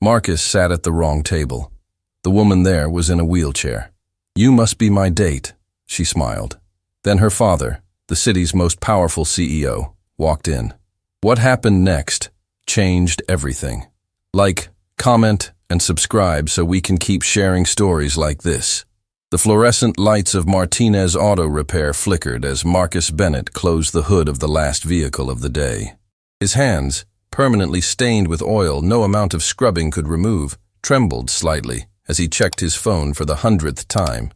Marcus sat at the wrong table. The woman there was in a wheelchair. "You must be my date," she smiled. Then her father, the city's most powerful CEO, walked in. What happened next changed everything. Like, comment, and subscribe so we can keep sharing stories like this. The fluorescent lights of Martinez Auto Repair flickered as Marcus Bennett closed the hood of the last vehicle of the day. His hands, permanently stained with oil no amount of scrubbing could remove, trembled slightly as he checked his phone for the 100th time.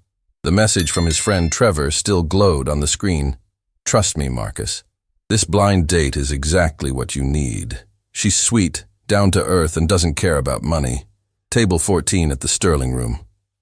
The message from his friend Trevor still glowed on the screen. "Trust me, Marcus. This blind date is exactly what you need. She's sweet, down to earth, and doesn't care about money. Table 14 at the Sterling Room.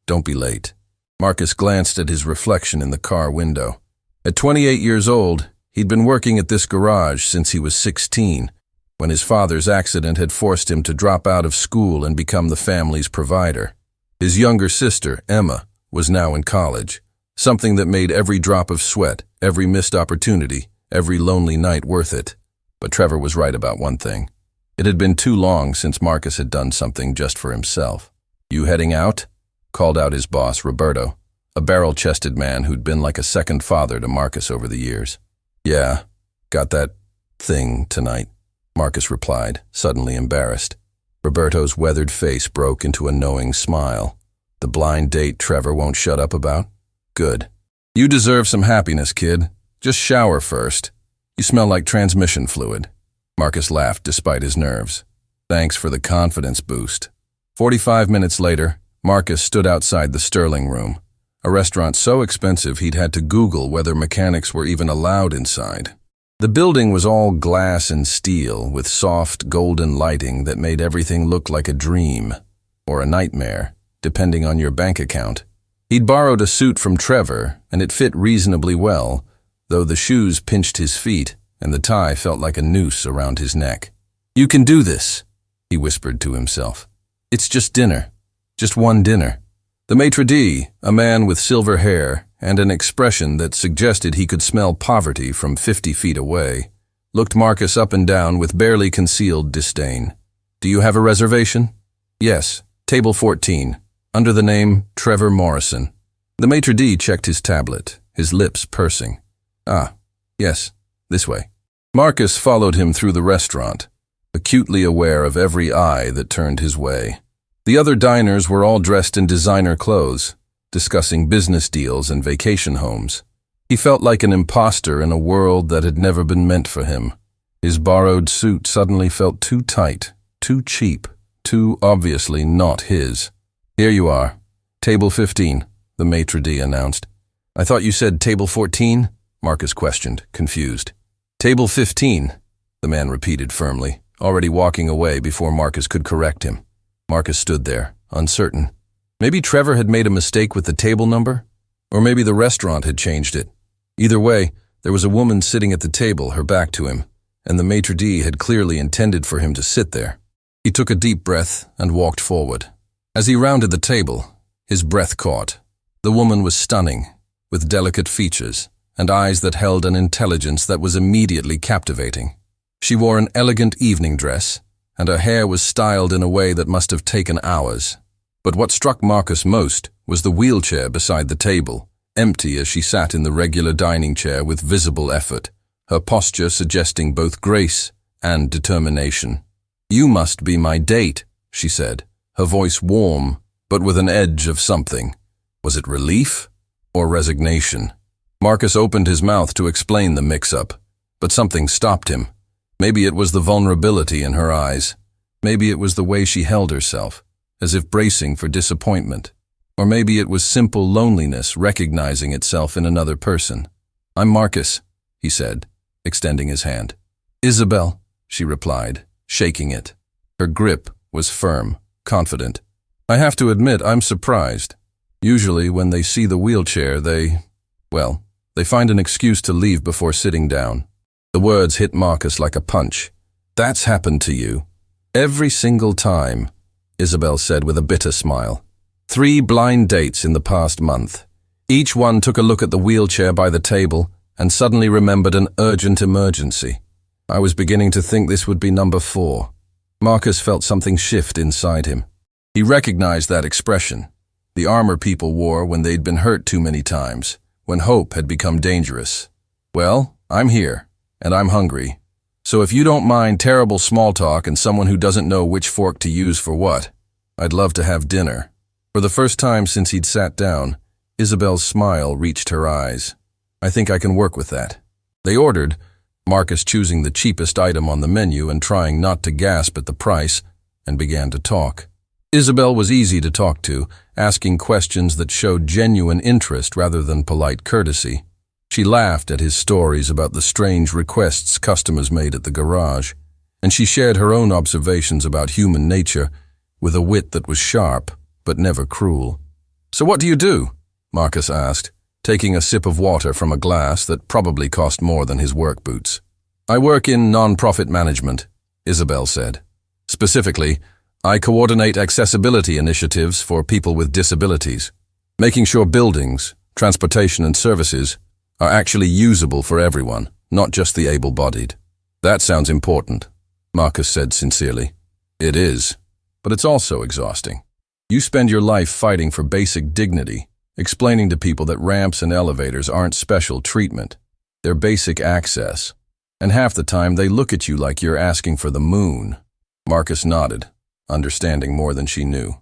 Don't be late." Marcus glanced at his reflection in the car window. At 28 years old, he'd been working at this garage since he was 16, when his father's accident had forced him to drop out of school and become the family's provider. His younger sister, Emma, was now in college, something that made every drop of sweat, every missed opportunity, every lonely night worth it. But Trevor was right about one thing. It had been too long since Marcus had done something just for himself. "You heading out?" called out his boss, Roberto, a barrel-chested man who'd been like a second father to Marcus over the years. "Yeah, got that thing tonight," Marcus replied, suddenly embarrassed. Roberto's weathered face broke into a knowing smile. "The blind date Trevor won't shut up about? Good. You deserve some happiness, kid. Just shower first. You smell like transmission fluid." Marcus laughed despite his nerves. "Thanks for the confidence boost." 45 minutes later, Marcus stood outside the Sterling Room, a restaurant so expensive he'd had to Google whether mechanics were even allowed inside. The building was all glass and steel, with soft, golden lighting that made everything look like a dream, or a nightmare, depending on your bank account. He'd borrowed a suit from Trevor, and it fit reasonably well, though the shoes pinched his feet and the tie felt like a noose around his neck. "You can do this," he whispered to himself. "It's just dinner. Just one dinner." The maitre d', a man with silver hair and an expression that suggested he could smell poverty from 50 feet away, looked Marcus up and down with barely concealed disdain. "Do you have a reservation?" "Yes, table 14, under the name Trevor Morrison." The maitre d' checked his tablet, his lips pursing. "Ah, yes, this way." Marcus followed him through the restaurant, acutely aware of every eye that turned his way. The other diners were all dressed in designer clothes, discussing business deals and vacation homes. He felt like an imposter in a world that had never been meant for him. His borrowed suit suddenly felt too tight, too cheap, too obviously not his. "Here you are. Table 15, the maitre d' announced. "I thought you said table 14? Marcus questioned, confused. "Table 15, the man repeated firmly, already walking away before Marcus could correct him. Marcus stood there, uncertain. Maybe Trevor had made a mistake with the table number, or maybe the restaurant had changed it. Either way, there was a woman sitting at the table, her back to him, and the maitre d' had clearly intended for him to sit there. He took a deep breath and walked forward. As he rounded the table, his breath caught. The woman was stunning, with delicate features and eyes that held an intelligence that was immediately captivating. She wore an elegant evening dress, and her hair was styled in a way that must have taken hours. But what struck Marcus most was the wheelchair beside the table, empty as she sat in the regular dining chair with visible effort, her posture suggesting both grace and determination. "You must be my date," she said, her voice warm, but with an edge of something. Was it relief or resignation? Marcus opened his mouth to explain the mix-up, but something stopped him. Maybe it was the vulnerability in her eyes. Maybe it was the way she held herself, as if bracing for disappointment. Or maybe it was simple loneliness recognizing itself in another person. "I'm Marcus," he said, extending his hand. "Isabel," she replied, shaking it. Her grip was firm, confident. "I have to admit, I'm surprised. Usually when they see the wheelchair, they find an excuse to leave before sitting down." The words hit Marcus like a punch. "That's happened to you." "Every single time," Isabel said with a bitter smile. 3 blind dates in the past month. Each one took a look at the wheelchair by the table and suddenly remembered an urgent emergency. I was beginning to think this would be number 4. Marcus felt something shift inside him. He recognized that expression. The armor people wore when they'd been hurt too many times, when hope had become dangerous. Well, I'm here, and I'm hungry. So if you don't mind terrible small talk and someone who doesn't know which fork to use for what, I'd love to have dinner. For the first time since he'd sat down, Isabel's smile reached her eyes. I think I can work with that. They ordered, Marcus choosing the cheapest item on the menu and trying not to gasp at the price, and began to talk. Isabel was easy to talk to, asking questions that showed genuine interest rather than polite courtesy. She laughed at his stories about the strange requests customers made at the garage, and she shared her own observations about human nature with a wit that was sharp, but never cruel. So what do you do? Marcus asked, taking a sip of water from a glass that probably cost more than his work boots. I work in non-profit management, Isabel said. Specifically, I coordinate accessibility initiatives for people with disabilities, making sure buildings, transportation and services are actually usable for everyone, not just the able-bodied. That sounds important, Marcus said sincerely. It is, but it's also exhausting. You spend your life fighting for basic dignity, explaining to people that ramps and elevators aren't special treatment, they're basic access. And half the time they look at you like you're asking for the moon. Marcus nodded, understanding more than she knew.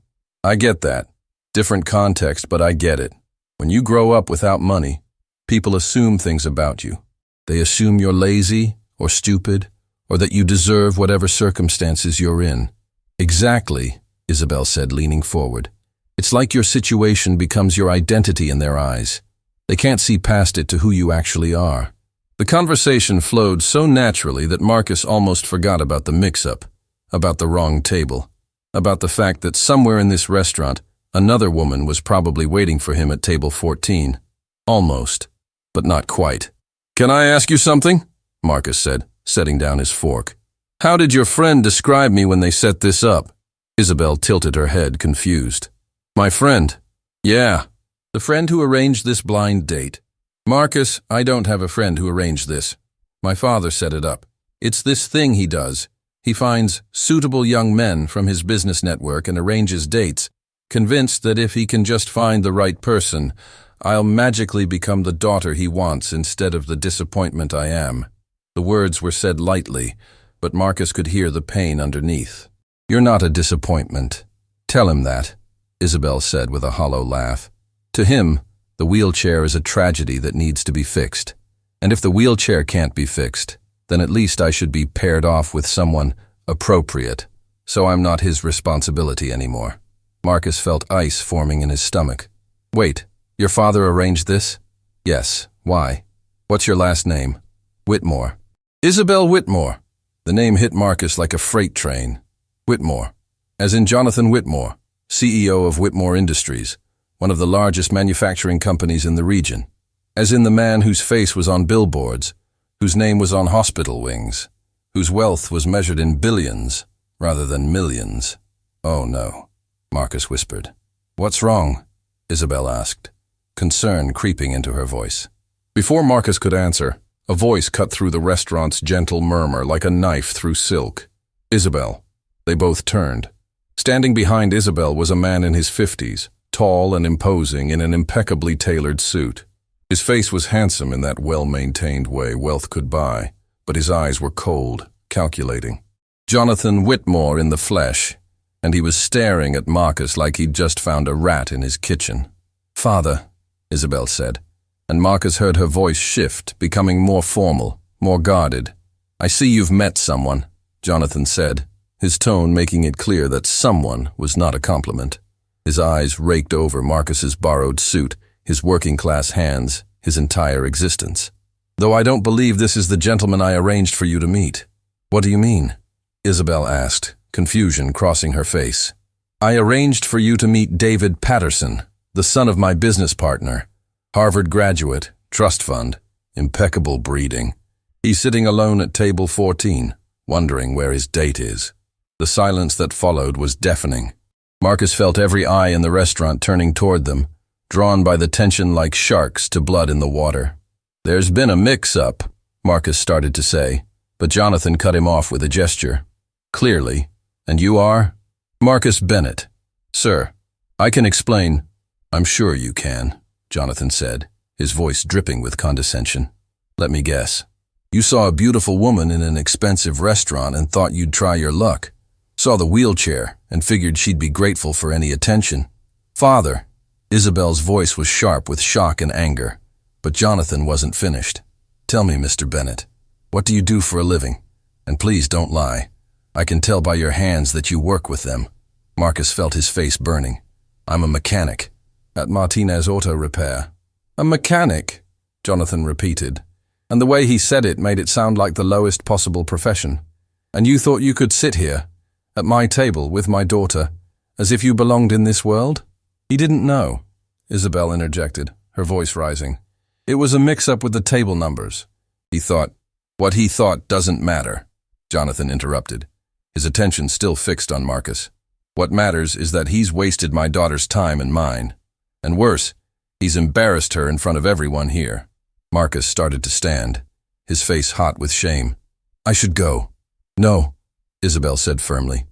I get that. Different context, but I get it. When you grow up without money, people assume things about you. They assume you're lazy or stupid, or that you deserve whatever circumstances you're in. Exactly, Isabel said, leaning forward. It's like your situation becomes your identity in their eyes. They can't see past it to who you actually are. The conversation flowed so naturally that Marcus almost forgot about the mix-up, about the wrong table, about the fact that somewhere in this restaurant, another woman was probably waiting for him at table 14. Almost, but not quite. Can I ask you something? Marcus said, setting down his fork. How did your friend describe me when they set this up? Isabel tilted her head, confused. My friend? Yeah, the friend who arranged this blind date. Marcus, I don't have a friend who arranged this. My father set it up. It's this thing he does. He finds suitable young men from his business network and arranges dates, convinced that if he can just find the right person, I'll magically become the daughter he wants instead of the disappointment I am. The words were said lightly, but Marcus could hear the pain underneath. You're not a disappointment. Tell him that, Isabel said with a hollow laugh. To him, the wheelchair is a tragedy that needs to be fixed. And if the wheelchair can't be fixed, then at least I should be paired off with someone appropriate, so I'm not his responsibility anymore. Marcus felt ice forming in his stomach. Wait, your father arranged this? Yes. Why? What's your last name? Whitmore. Isabel Whitmore. The name hit Marcus like a freight train. Whitmore. As in Jonathan Whitmore, CEO of Whitmore Industries, one of the largest manufacturing companies in the region. As in the man whose face was on billboards, whose name was on hospital wings, whose wealth was measured in billions rather than millions. Oh no, Marcus whispered. What's wrong? Isabel asked, concern creeping into her voice. Before Marcus could answer, a voice cut through the restaurant's gentle murmur like a knife through silk. Isabel. They both turned. Standing behind Isabel was a man in his 50s, tall and imposing in an impeccably tailored suit. His face was handsome in that well-maintained way wealth could buy, but his eyes were cold, calculating. Jonathan Whitmore in the flesh, and he was staring at Marcus like he'd just found a rat in his kitchen. Father, Isabel said, and Marcus heard her voice shift, becoming more formal, more guarded. I see you've met someone, Jonathan said, his tone making it clear that someone was not a compliment. His eyes raked over Marcus's borrowed suit, his working-class hands, his entire existence. Though I don't believe this is the gentleman I arranged for you to meet. What do you mean? Isabel asked, confusion crossing her face. I arranged for you to meet David Patterson, the son of my business partner. Harvard graduate, trust fund, impeccable breeding. He's sitting alone at table 14, wondering where his date is. The silence that followed was deafening. Marcus felt every eye in the restaurant turning toward them, drawn by the tension like sharks to blood in the water. There's been a mix-up, Marcus started to say, but Jonathan cut him off with a gesture. Clearly, And you are? Marcus Bennett. Sir, I can explain. I'm sure you can, Jonathan said, his voice dripping with condescension. Let me guess. You saw a beautiful woman in an expensive restaurant and thought you'd try your luck. Saw the wheelchair and figured she'd be grateful for any attention. Father. Isabel's voice was sharp with shock and anger, but Jonathan wasn't finished. Tell me, Mr. Bennett, what do you do for a living? And please don't lie. I can tell by your hands that you work with them. Marcus felt his face burning. I'm a mechanic. At Martinez Auto Repair. A mechanic, Jonathan repeated, and the way he said it made it sound like the lowest possible profession. And you thought you could sit here, at my table with my daughter, as if you belonged in this world? He didn't know, Isabel interjected, her voice rising. It was a mix-up with the table numbers. He thought. What he thought doesn't matter, Jonathan interrupted, his attention still fixed on Marcus. What matters is that he's wasted my daughter's time and mine. And worse, he's embarrassed her in front of everyone here. Marcus started to stand, his face hot with shame. I should go. No, Isabel said firmly.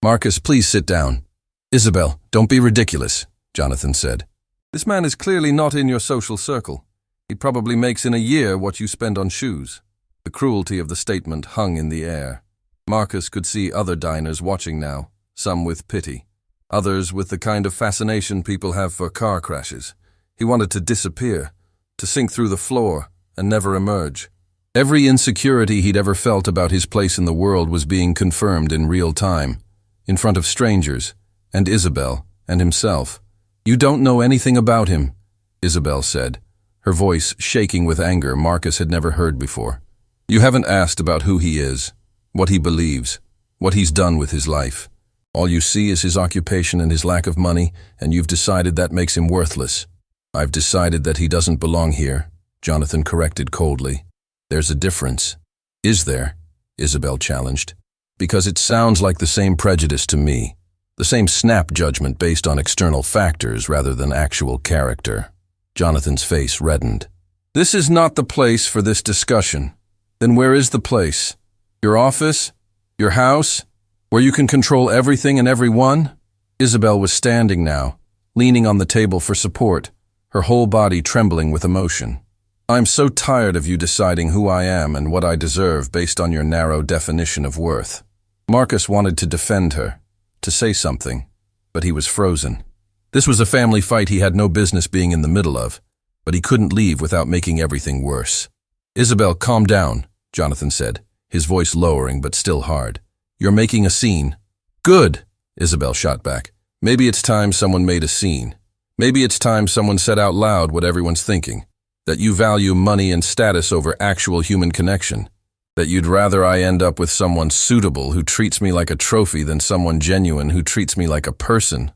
Marcus, please sit down. Isabel, don't be ridiculous, Jonathan said. This man is clearly not in your social circle. He probably makes in a year what you spend on shoes. The cruelty of the statement hung in the air. Marcus could see other diners watching now, some with pity, others with the kind of fascination people have for car crashes. He wanted to disappear, to sink through the floor and never emerge. Every insecurity he'd ever felt about his place in the world was being confirmed in real time, in front of strangers, and Isabel, and himself. You don't know anything about him, Isabel said, her voice shaking with anger Marcus had never heard before. You haven't asked about who he is, what he believes, what he's done with his life. All you see is his occupation and his lack of money, and you've decided that makes him worthless. I've decided that he doesn't belong here, Jonathan corrected coldly. There's a difference. Is there? Isabel challenged. Because it sounds like the same prejudice to me, the same snap judgment based on external factors rather than actual character. Jonathan's face reddened. This is not the place for this discussion. Then where is the place? Your office? Your house? Where you can control everything and everyone? Isabel was standing now, leaning on the table for support, her whole body trembling with emotion. I'm so tired of you deciding who I am and what I deserve based on your narrow definition of worth. Marcus wanted to defend her, to say something, but he was frozen. This was a family fight he had no business being in the middle of, but he couldn't leave without making everything worse. Isabel, calm down, Jonathan said, his voice lowering but still hard. You're making a scene. Good, Isabel shot back. Maybe it's time someone made a scene. Maybe it's time someone said out loud what everyone's thinking. That you value money and status over actual human connection. That you'd rather I end up with someone suitable who treats me like a trophy than someone genuine who treats me like a person.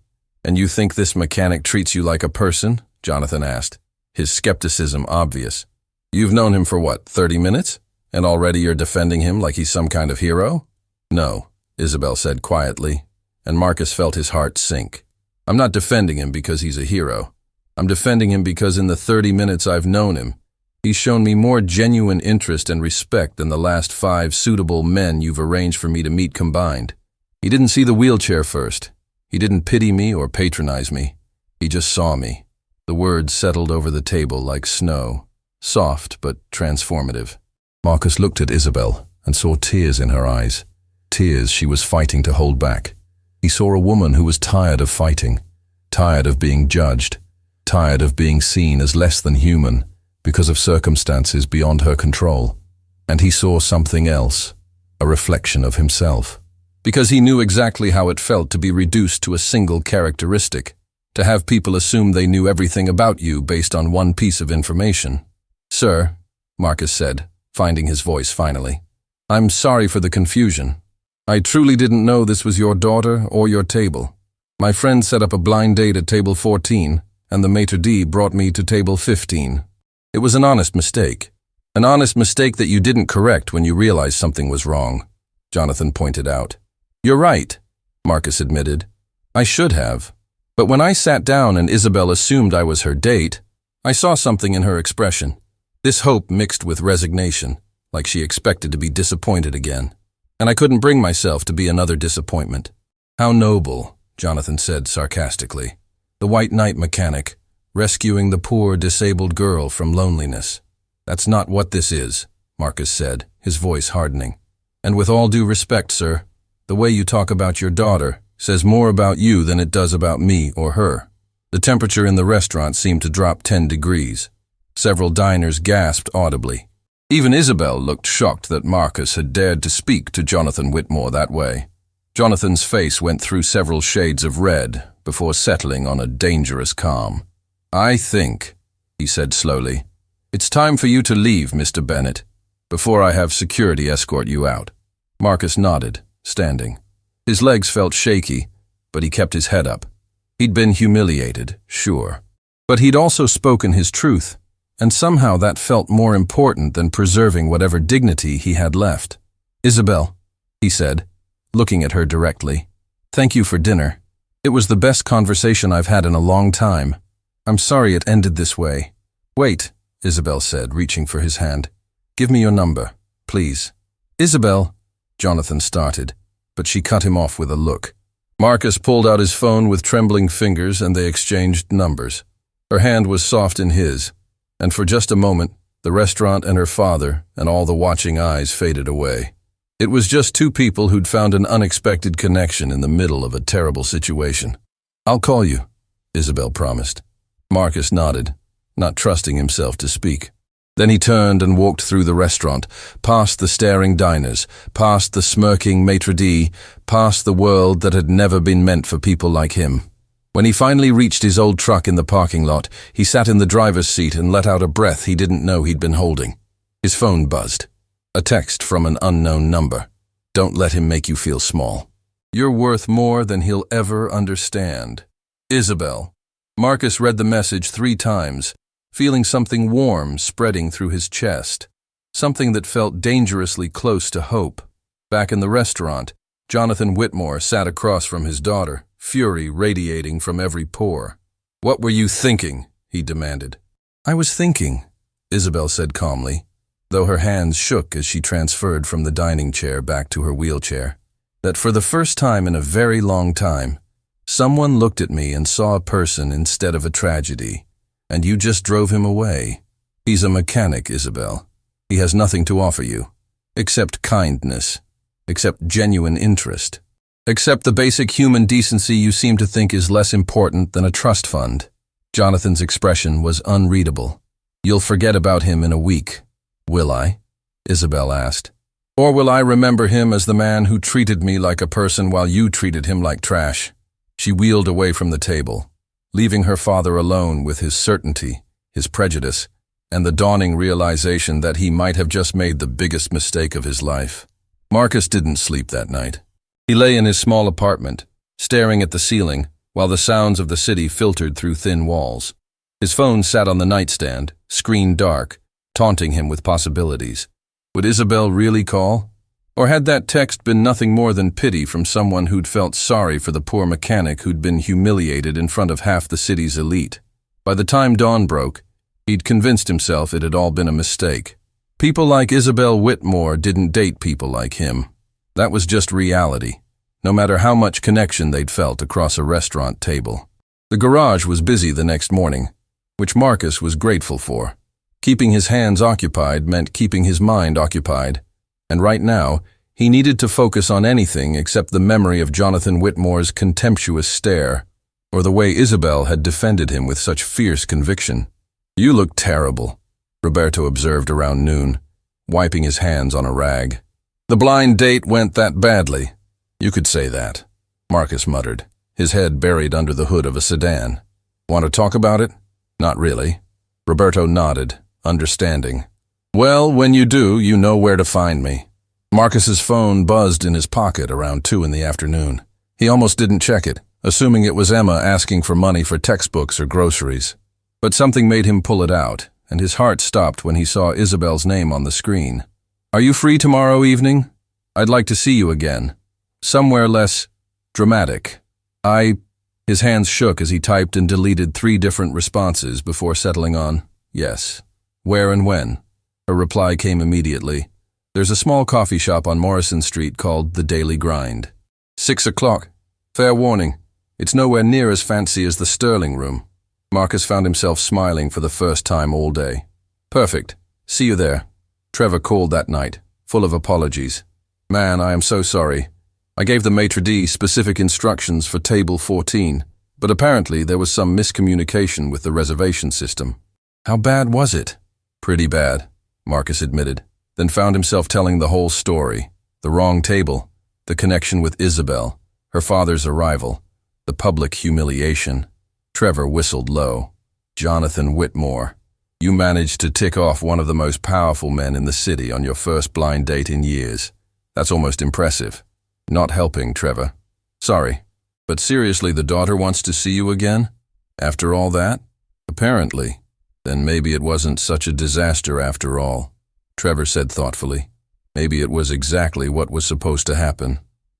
And you think this mechanic treats you like a person? Jonathan asked, his skepticism obvious. You've known him for what, 30 minutes? And already you're defending him like he's some kind of hero? No, Isabel said quietly, and Marcus felt his heart sink. I'm not defending him because he's a hero. I'm defending him because in the 30 minutes I've known him, he's shown me more genuine interest and respect than the last 5 suitable men you've arranged for me to meet combined. He didn't see the wheelchair first. He didn't pity me or patronize me. He just saw me. The words settled over the table like snow, soft but transformative. Marcus looked at Isabel and saw tears in her eyes, tears she was fighting to hold back. He saw a woman who was tired of fighting, tired of being judged, tired of being seen as less than human because of circumstances beyond her control. And he saw something else, a reflection of himself. Because he knew exactly how it felt to be reduced to a single characteristic, to have people assume they knew everything about you based on one piece of information. Sir, Marcus said, finding his voice finally, I'm sorry for the confusion. I truly didn't know this was your daughter or your table. My friend set up a blind date at table 14, and the maitre d' brought me to table 15. It was an honest mistake. An honest mistake that you didn't correct when you realized something was wrong, Jonathan pointed out. You're right, Marcus admitted. I should have. But when I sat down and Isabel assumed I was her date, I saw something in her expression. This hope mixed with resignation, like she expected to be disappointed again. and I couldn't bring myself to be another disappointment. How noble, Jonathan said sarcastically. The white knight mechanic, rescuing the poor disabled girl from loneliness. That's not what this is, Marcus said, his voice hardening. And with all due respect, sir, the way you talk about your daughter says more about you than it does about me or her. The temperature in the restaurant seemed to drop 10 degrees. Several diners gasped audibly. Even Isabel looked shocked that Marcus had dared to speak to Jonathan Whitmore that way. Jonathan's face went through several shades of red before settling on a dangerous calm. I think, he said slowly, it's time for you to leave, Mr. Bennett, before I have security escort you out. Marcus nodded, standing. His legs felt shaky, but he kept his head up. He'd been humiliated, sure. But he'd also spoken his truth, and somehow that felt more important than preserving whatever dignity he had left. Isabel, he said, looking at her directly, thank you for dinner. It was the best conversation I've had in a long time. I'm sorry it ended this way. Wait, Isabel said, reaching for his hand. Give me your number, please. Isabel, Jonathan started, but she cut him off with a look. Marcus pulled out his phone with trembling fingers and they exchanged numbers. Her hand was soft in his, and for just a moment, the restaurant and her father and all the watching eyes faded away. It was just two people who'd found an unexpected connection in the middle of a terrible situation. I'll call you, Isabel promised. Marcus nodded, not trusting himself to speak. Then he turned and walked through the restaurant, past the staring diners, past the smirking maitre d', past the world that had never been meant for people like him. When he finally reached his old truck in the parking lot, he sat in the driver's seat and let out a breath he didn't know he'd been holding. His phone buzzed. A text from an unknown number. Don't let him make you feel small. You're worth more than he'll ever understand. Isabel. Marcus read the message 3 times, feeling something warm spreading through his chest, something that felt dangerously close to hope. Back in the restaurant, Jonathan Whitmore sat across from his daughter, fury radiating from every pore. What were you thinking? He demanded. I was thinking, Isabel said calmly, though her hands shook as she transferred from the dining chair back to her wheelchair, that for the first time in a very long time, someone looked at me and saw a person instead of a tragedy. And you just drove him away. He's a mechanic, Isabel. He has nothing to offer you, except kindness, except genuine interest, except the basic human decency you seem to think is less important than a trust fund. Jonathan's expression was unreadable. You'll forget about him in a week. Will I? Isabel asked. Or will I remember him as the man who treated me like a person while you treated him like trash? She wheeled away from the table, leaving her father alone with his certainty, his prejudice, and the dawning realization that he might have just made the biggest mistake of his life. Marcus didn't sleep that night. He lay in his small apartment, staring at the ceiling, while the sounds of the city filtered through thin walls. His phone sat on the nightstand, screen dark, taunting him with possibilities. Would Isabel really call? Or had that text been nothing more than pity from someone who'd felt sorry for the poor mechanic who'd been humiliated in front of half the city's elite? By the time dawn broke, he'd convinced himself it had all been a mistake. People like Isabel Whitmore didn't date people like him. That was just reality, no matter how much connection they'd felt across a restaurant table. The garage was busy the next morning, which Marcus was grateful for. Keeping his hands occupied meant keeping his mind occupied. And right now, he needed to focus on anything except the memory of Jonathan Whitmore's contemptuous stare, or the way Isabel had defended him with such fierce conviction. You look terrible, Roberto observed around noon, wiping his hands on a rag. The blind date went that badly. You could say that, Marcus muttered, his head buried under the hood of a sedan. Want to talk about it? Not really. Roberto nodded, understanding. Well, when you do, you know where to find me. Marcus's phone buzzed in his pocket around 2 in the afternoon. He almost didn't check it, assuming it was Emma asking for money for textbooks or groceries. But something made him pull it out, and his heart stopped when he saw Isabel's name on the screen. Are you free tomorrow evening? I'd like to see you again. Somewhere less dramatic. His hands shook as he typed and deleted 3 different responses before settling on yes. Where and when? Her reply came immediately. There's a small coffee shop on Morrison Street called The Daily Grind. 6 o'clock. Fair warning, it's nowhere near as fancy as the Sterling Room. Marcus found himself smiling for the first time all day. Perfect. See you there. Trevor called that night, full of apologies. Man, I am so sorry. I gave the maitre d' specific instructions for table 14, but apparently there was some miscommunication with the reservation system. How bad was it? Pretty bad, Marcus admitted, then found himself telling the whole story. The wrong table, the connection with Isabel, her father's arrival, the public humiliation. Trevor whistled low. Jonathan Whitmore, you managed to tick off one of the most powerful men in the city on your first blind date in years. That's almost impressive. Not helping, Trevor. Sorry, but seriously, the daughter wants to see you again? After all that? Apparently. Then maybe it wasn't such a disaster after all, Trevor said thoughtfully. Maybe it was exactly what was supposed to happen.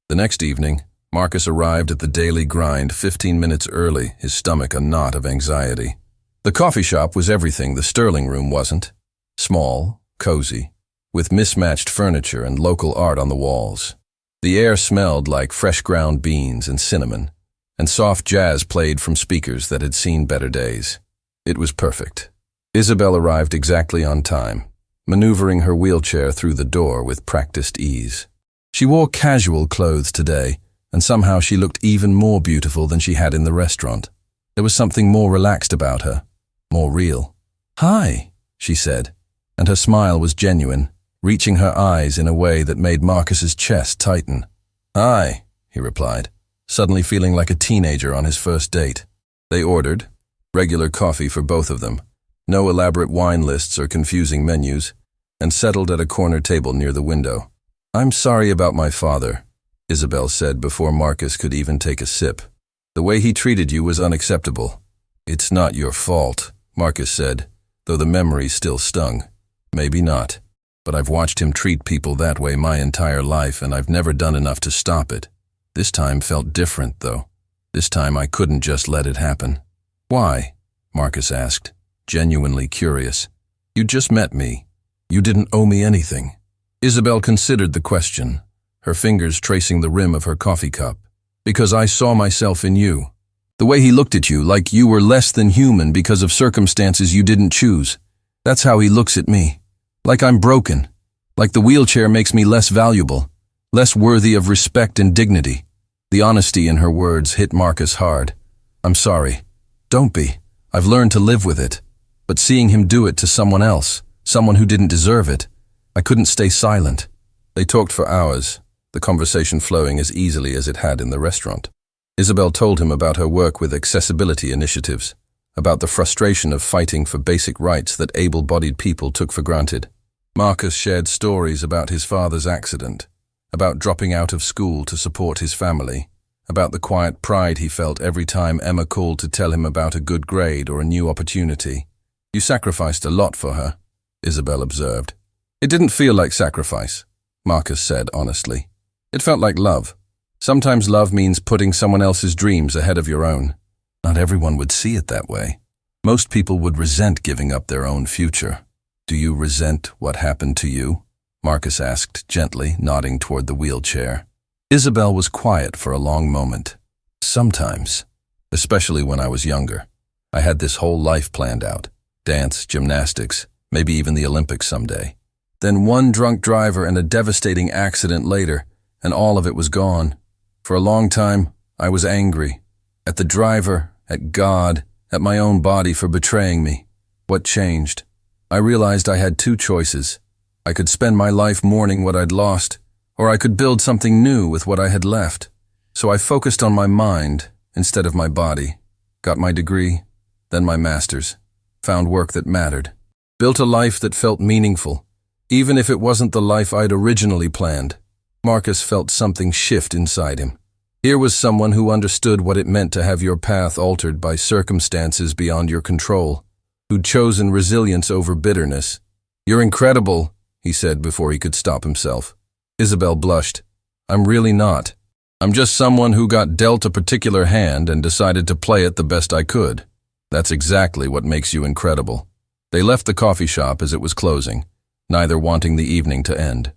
The next evening, Marcus arrived at the Daily Grind 15 minutes early, his stomach a knot of anxiety. The coffee shop was everything the Sterling Room wasn't. Small, cozy, with mismatched furniture and local art on the walls. The air smelled like fresh ground beans and cinnamon, and soft jazz played from speakers that had seen better days. It was perfect. Isabel arrived exactly on time, maneuvering her wheelchair through the door with practiced ease. She wore casual clothes today, and somehow she looked even more beautiful than she had in the restaurant. There was something more relaxed about her, more real. "Hi," she said, and her smile was genuine, reaching her eyes in a way that made Marcus's chest tighten. "Hi," he replied, suddenly feeling like a teenager on his first date. They ordered, regular coffee for both of them, no elaborate wine lists or confusing menus, and settled at a corner table near the window. "I'm sorry about my father," Isabel said before Marcus could even take a sip. "The way he treated you was unacceptable." "It's not your fault," Marcus said, though the memory still stung. "Maybe not, but I've watched him treat people that way my entire life, and I've never done enough to stop it. This time felt different, though. This time I couldn't just let it happen." "Why?" Marcus asked, genuinely curious. "You just met me. You didn't owe me anything." Isabel considered the question, her fingers tracing the rim of her coffee cup. "Because I saw myself in you. The way he looked at you, like you were less than human because of circumstances you didn't choose. That's how he looks at me. Like I'm broken. Like the wheelchair makes me less valuable, less worthy of respect and dignity." The honesty in her words hit Marcus hard. "I'm sorry. Don't be. I've learned to live with it. But seeing him do it to someone else, someone who didn't deserve it, I couldn't stay silent." They talked for hours, the conversation flowing as easily as it had in the restaurant. Isabel told him about her work with accessibility initiatives, about the frustration of fighting for basic rights that able-bodied people took for granted. Marcus shared stories about his father's accident, about dropping out of school to support his family, about the quiet pride he felt every time Emma called to tell him about a good grade or a new opportunity. "You sacrificed a lot for her," Isabel observed. "It didn't feel like sacrifice," Marcus said honestly. "It felt like love. Sometimes love means putting someone else's dreams ahead of your own." Not everyone would see it that way. Most people would resent giving up their own future. "Do you resent what happened to you?" Marcus asked gently, nodding toward the wheelchair. Isabel was quiet for a long moment. "Sometimes, especially when I was younger. I had this whole life planned out. Dance, gymnastics, maybe even the Olympics someday. Then one drunk driver and a devastating accident later, and all of it was gone. For a long time, I was angry. At the driver, at God, at my own body for betraying me. What changed? I realized I had two choices. I could spend my life mourning what I'd lost, or I could build something new with what I had left. So I focused on my mind instead of my body. Got my degree, then my master's. Found work that mattered. Built a life that felt meaningful, even if it wasn't the life I'd originally planned." Marcus felt something shift inside him. Here was someone who understood what it meant to have your path altered by circumstances beyond your control, who'd chosen resilience over bitterness. "You're incredible," he said before he could stop himself. Isabel blushed. "I'm really not. I'm just someone who got dealt a particular hand and decided to play it the best I could. That's exactly what makes you incredible." They left the coffee shop as it was closing, neither wanting the evening to end.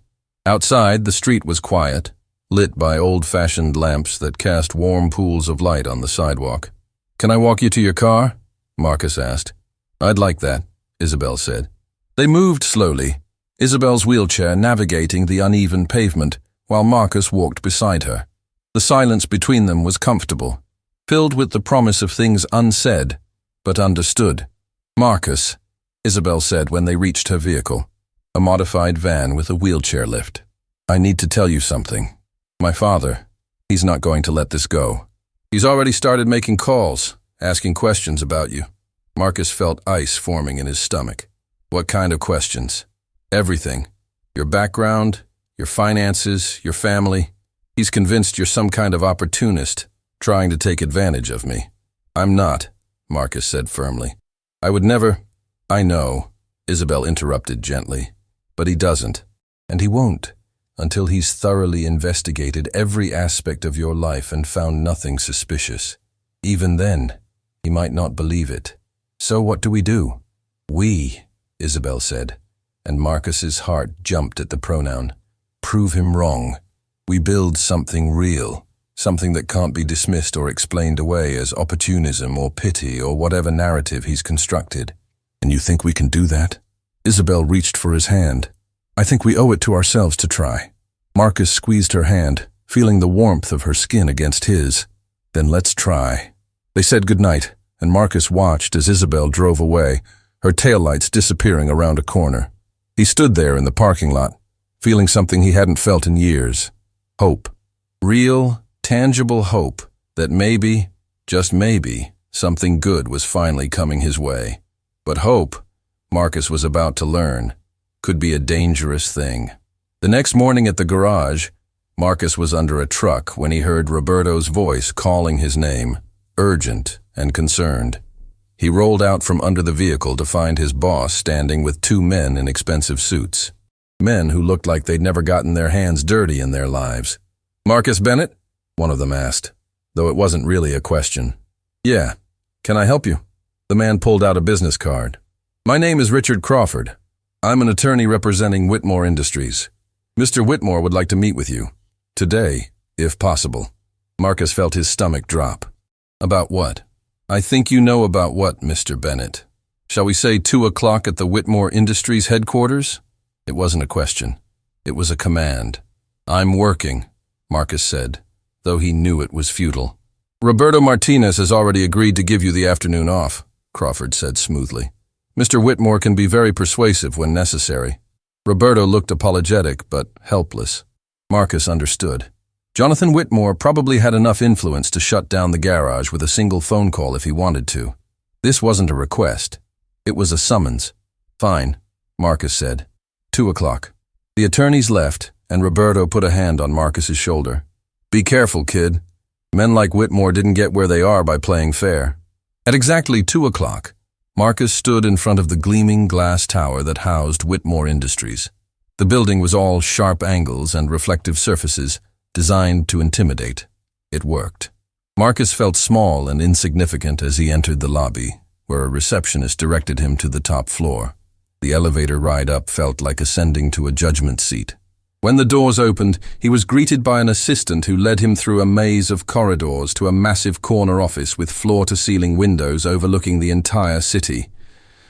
Outside, the street was quiet, lit by old-fashioned lamps that cast warm pools of light on the sidewalk. "Can I walk you to your car?" Marcus asked. "I'd like that," Isabel said. They moved slowly, Isabel's wheelchair navigating the uneven pavement while Marcus walked beside her. The silence between them was comfortable, filled with the promise of things unsaid but understood. "Marcus," Isabel said when they reached her vehicle, a modified van with a wheelchair lift. "I need to tell you something. My father, he's not going to let this go. He's already started making calls, asking questions about you." Marcus felt ice forming in his stomach. "What kind of questions?" "Everything. Your background, your finances, your family. He's convinced you're some kind of opportunist, trying to take advantage of me." "I'm not," Marcus said firmly. "I would never—" "I know," Isabel interrupted gently. "But he doesn't, and he won't, until he's thoroughly investigated every aspect of your life and found nothing suspicious. Even then, he might not believe it. So what do we do?" "We," Isabel said, and Marcus's heart jumped at the pronoun. "Prove him wrong. We build something real, something that can't be dismissed or explained away as opportunism or pity or whatever narrative he's constructed." "And you think we can do that?" Isabel reached for his hand. "I think we owe it to ourselves to try." Marcus squeezed her hand, feeling the warmth of her skin against his. "Then let's try." They said goodnight, and Marcus watched as Isabel drove away, her taillights disappearing around a corner. He stood there in the parking lot, feeling something he hadn't felt in years. Hope. Real, tangible hope that maybe, just maybe, something good was finally coming his way. But hope, Marcus was about to learn, could be a dangerous thing. The next morning at the garage, Marcus was under a truck when he heard Roberto's voice calling his name, urgent and concerned. He rolled out from under the vehicle to find his boss standing with two men in expensive suits. Men who looked like they'd never gotten their hands dirty in their lives. "Marcus Bennett?" one of them asked, though it wasn't really a question. "Yeah. Can I help you?" The man pulled out a business card. "My name is Richard Crawford. I'm an attorney representing Whitmore Industries. Mr. Whitmore would like to meet with you. Today, if possible." Marcus felt his stomach drop. "About what?" "I think you know about what, Mr. Bennett. Shall we say 2 o'clock at the Whitmore Industries headquarters?" It wasn't a question. It was a command. "I'm working," Marcus said, though he knew it was futile. "Roberto Martinez has already agreed to give you the afternoon off," Crawford said smoothly. "Mr. Whitmore can be very persuasive when necessary." Roberto looked apologetic but helpless. Marcus understood. Jonathan Whitmore probably had enough influence to shut down the garage with a single phone call if he wanted to. This wasn't a request. It was a summons. "Fine," Marcus said. 2 o'clock. The attorneys left, and Roberto put a hand on Marcus's shoulder. "Be careful, kid. Men like Whitmore didn't get where they are by playing fair." At exactly 2 o'clock, Marcus stood in front of the gleaming glass tower that housed Whitmore Industries. The building was all sharp angles and reflective surfaces, designed to intimidate. It worked. Marcus felt small and insignificant as he entered the lobby, where a receptionist directed him to the top floor. The elevator ride up felt like ascending to a judgment seat. When the doors opened, he was greeted by an assistant who led him through a maze of corridors to a massive corner office with floor-to-ceiling windows overlooking the entire city.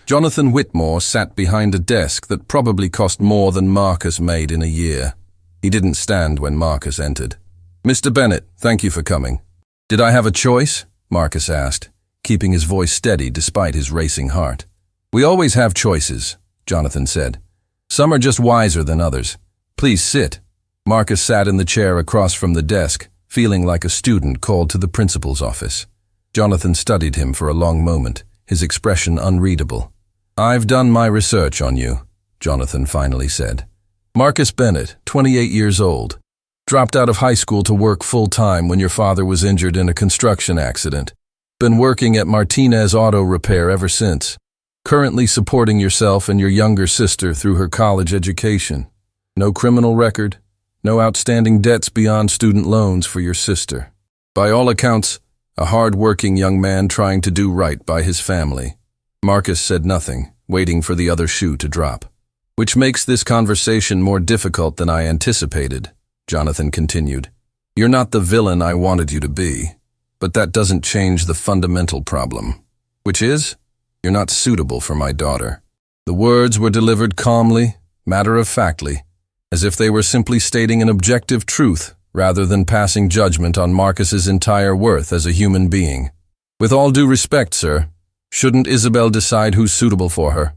Jonathan Whitmore sat behind a desk that probably cost more than Marcus made in a year. He didn't stand when Marcus entered. "Mr. Bennett, thank you for coming." "Did I have a choice?" Marcus asked, keeping his voice steady despite his racing heart. "We always have choices," Jonathan said. "Some are just wiser than others. Please sit." Marcus sat in the chair across from the desk, feeling like a student called to the principal's office. Jonathan studied him for a long moment, his expression unreadable. "I've done my research on you," Jonathan finally said. "Marcus Bennett, 28 years old. Dropped out of high school to work full-time when your father was injured in a construction accident. Been working at Martinez Auto Repair ever since. Currently supporting yourself and your younger sister through her college education. No criminal record, no outstanding debts beyond student loans for your sister. By all accounts, a hard-working young man trying to do right by his family." Marcus said nothing, waiting for the other shoe to drop. Which makes this conversation more difficult than I anticipated, Jonathan continued. You're not the villain I wanted you to be, but that doesn't change the fundamental problem, which is, you're not suitable for my daughter. The words were delivered calmly, matter-of-factly, as if they were simply stating an objective truth rather than passing judgment on Marcus's entire worth as a human being. With all due respect, sir, shouldn't Isabel decide who's suitable for her?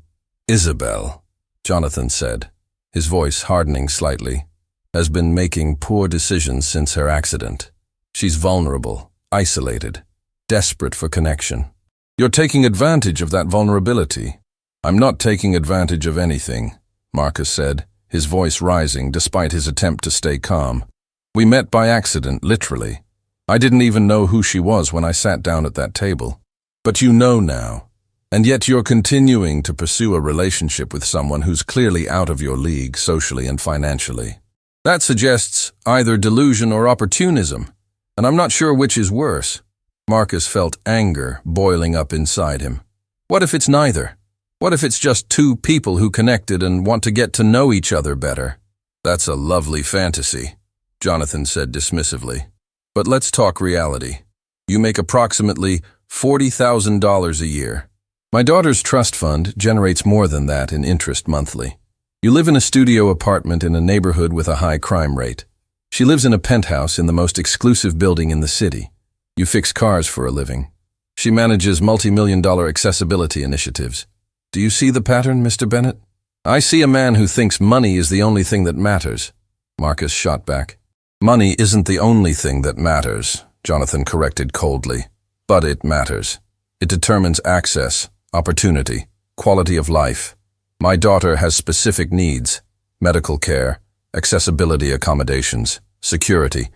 Isabel, Jonathan said, his voice hardening slightly, has been making poor decisions since her accident. She's vulnerable, isolated, desperate for connection. You're taking advantage of that vulnerability. I'm not taking advantage of anything, Marcus said, his voice rising despite his attempt to stay calm. We met by accident, literally. I didn't even know who she was when I sat down at that table. But you know now. And yet you're continuing to pursue a relationship with someone who's clearly out of your league socially and financially. That suggests either delusion or opportunism, and I'm not sure which is worse. Marcus felt anger boiling up inside him. What if it's neither? What if it's just two people who connected and want to get to know each other better? That's a lovely fantasy, Jonathan said dismissively. But let's talk reality. You make approximately $40,000 a year. My daughter's trust fund generates more than that in interest monthly. You live in a studio apartment in a neighborhood with a high crime rate. She lives in a penthouse in the most exclusive building in the city. You fix cars for a living. She manages multi-million-dollar accessibility initiatives. Do you see the pattern, Mr. Bennett? I see a man who thinks money is the only thing that matters. Marcus shot back. Money isn't the only thing that matters, Jonathan corrected coldly. But it matters. It determines access, opportunity, quality of life. My daughter has specific needs: medical care, accessibility accommodations, security.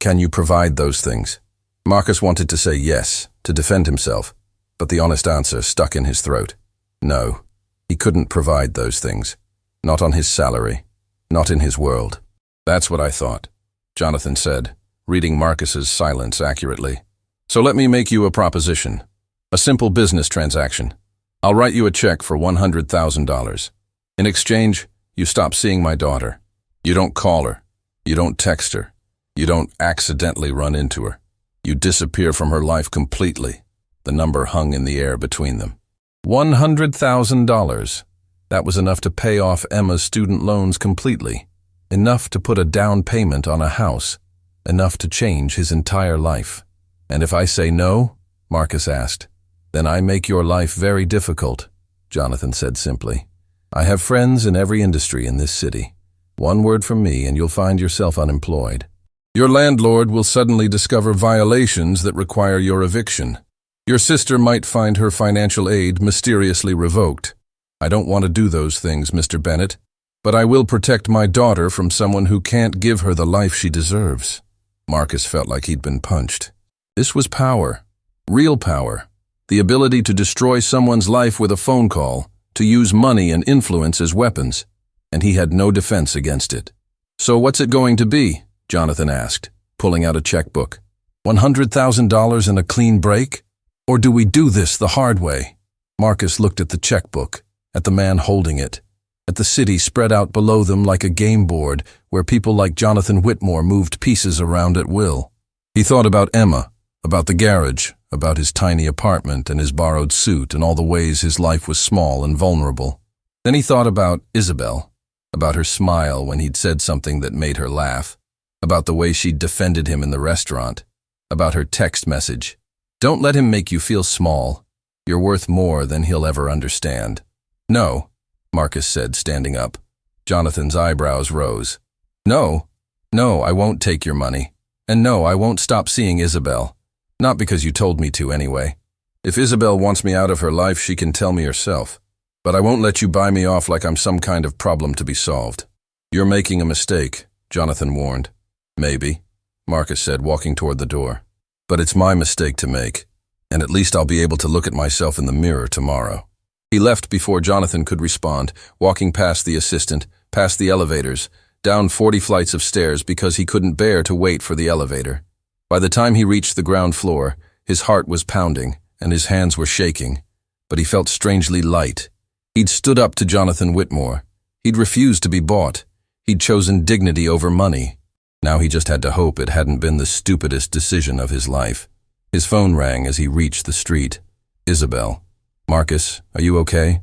Can you provide those things? Marcus wanted to say yes, to defend himself, but the honest answer stuck in his throat. No, he couldn't provide those things. Not on his salary, not in his world. That's what I thought, Jonathan said, reading Marcus's silence accurately. So let me make you a proposition. A simple business transaction. I'll write you a check for $100,000. In exchange, you stop seeing my daughter. You don't call her. You don't text her. You don't accidentally run into her. You disappear from her life completely. The number hung in the air between them. $100,000. That was enough to pay off Emma's student loans completely. Enough to put a down payment on a house. Enough to change his entire life. And if I say no, Marcus asked, then I make your life very difficult, Jonathan said simply. I have friends in every industry in this city. One word from me and you'll find yourself unemployed. Your landlord will suddenly discover violations that require your eviction. Your sister might find her financial aid mysteriously revoked. I don't want to do those things, Mr. Bennett, but I will protect my daughter from someone who can't give her the life she deserves. Marcus felt like he'd been punched. This was power. Real power. The ability to destroy someone's life with a phone call, to use money and influence as weapons, and he had no defense against it. So what's it going to be? Jonathan asked, pulling out a checkbook. $100,000 and a clean break? Or do we do this the hard way? Marcus looked at the checkbook, at the man holding it, at the city spread out below them like a game board where people like Jonathan Whitmore moved pieces around at will. He thought about Emma, about the garage, about his tiny apartment and his borrowed suit and all the ways his life was small and vulnerable. Then he thought about Isabel, about her smile when he'd said something that made her laugh, about the way she'd defended him in the restaurant, about her text message. Don't let him make you feel small. You're worth more than he'll ever understand. No, Marcus said, standing up. Jonathan's eyebrows rose. No, I won't take your money. And no, I won't stop seeing Isabel. Not because you told me to anyway. If Isabel wants me out of her life, she can tell me herself. But I won't let you buy me off like I'm some kind of problem to be solved. You're making a mistake, Jonathan warned. Maybe, Marcus said, walking toward the door. But it's my mistake to make, and at least I'll be able to look at myself in the mirror tomorrow. He left before Jonathan could respond, walking past the assistant, past the elevators, down 40 flights of stairs because he couldn't bear to wait for the elevator. By the time he reached the ground floor, his heart was pounding and his hands were shaking, but he felt strangely light. He'd stood up to Jonathan Whitmore. He'd refused to be bought. He'd chosen dignity over money. Now he just had to hope it hadn't been the stupidest decision of his life. His phone rang as he reached the street. Isabel. Marcus, are you okay?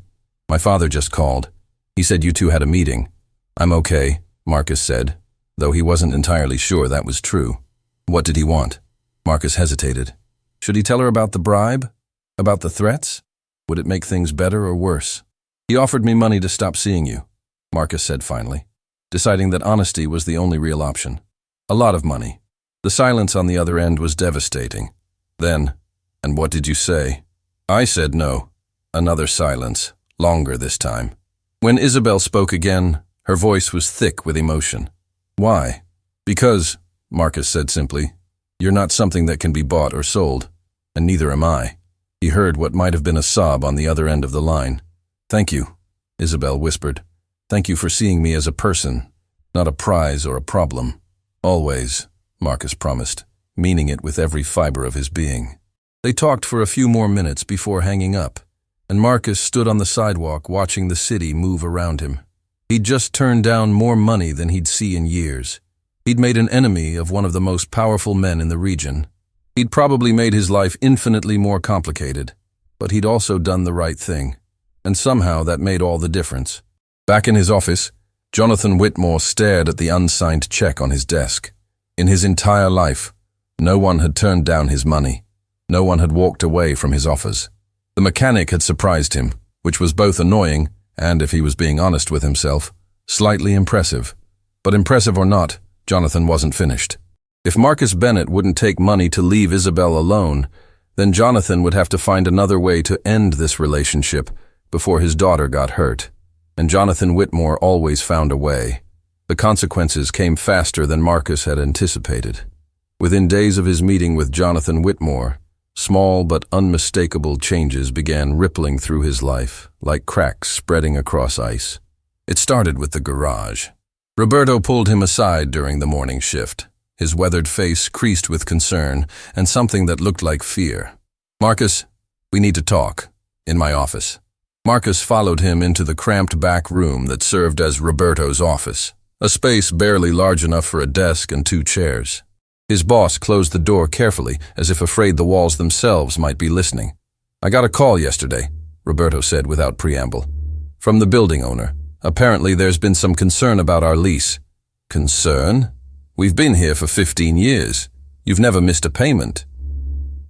My father just called. He said you two had a meeting. I'm okay, Marcus said, though he wasn't entirely sure that was true. What did he want? Marcus hesitated. Should he tell her about the bribe? About the threats? Would it make things better or worse? He offered me money to stop seeing you, Marcus said finally, deciding that honesty was the only real option. A lot of money. The silence on the other end was devastating. Then, and what did you say? I said no. Another silence, longer this time. When Isabel spoke again, her voice was thick with emotion. Why? Because, Marcus said simply, you're not something that can be bought or sold, and neither am I. He heard what might have been a sob on the other end of the line. Thank you, Isabel whispered. Thank you for seeing me as a person, not a prize or a problem. Always, Marcus promised, meaning it with every fiber of his being. They talked for a few more minutes before hanging up, and Marcus stood on the sidewalk watching the city move around him. He'd just turned down more money than he'd see in years. He'd made an enemy of one of the most powerful men in the region. He'd probably made his life infinitely more complicated, but he'd also done the right thing, and somehow that made all the difference. Back in his office, Jonathan Whitmore stared at the unsigned check on his desk. In his entire life, no one had turned down his money. No one had walked away from his offers. The mechanic had surprised him, which was both annoying and, if he was being honest with himself, slightly impressive. But impressive or not, Jonathan wasn't finished. If Marcus Bennett wouldn't take money to leave Isabel alone, then Jonathan would have to find another way to end this relationship before his daughter got hurt. And Jonathan Whitmore always found a way. The consequences came faster than Marcus had anticipated. Within days of his meeting with Jonathan Whitmore, small but unmistakable changes began rippling through his life, like cracks spreading across ice. It started with the garage. Roberto pulled him aside during the morning shift, his weathered face creased with concern and something that looked like fear. Marcus, we need to talk. In my office. Marcus followed him into the cramped back room that served as Roberto's office, a space barely large enough for a desk and 2 chairs. His boss closed the door carefully, as if afraid the walls themselves might be listening. I got a call yesterday, Roberto said without preamble. From the building owner. Apparently there's been some concern about our lease. Concern? We've been here for 15 years. You've never missed a payment.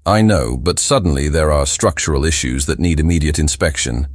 I know, but suddenly there are structural issues that need immediate inspection,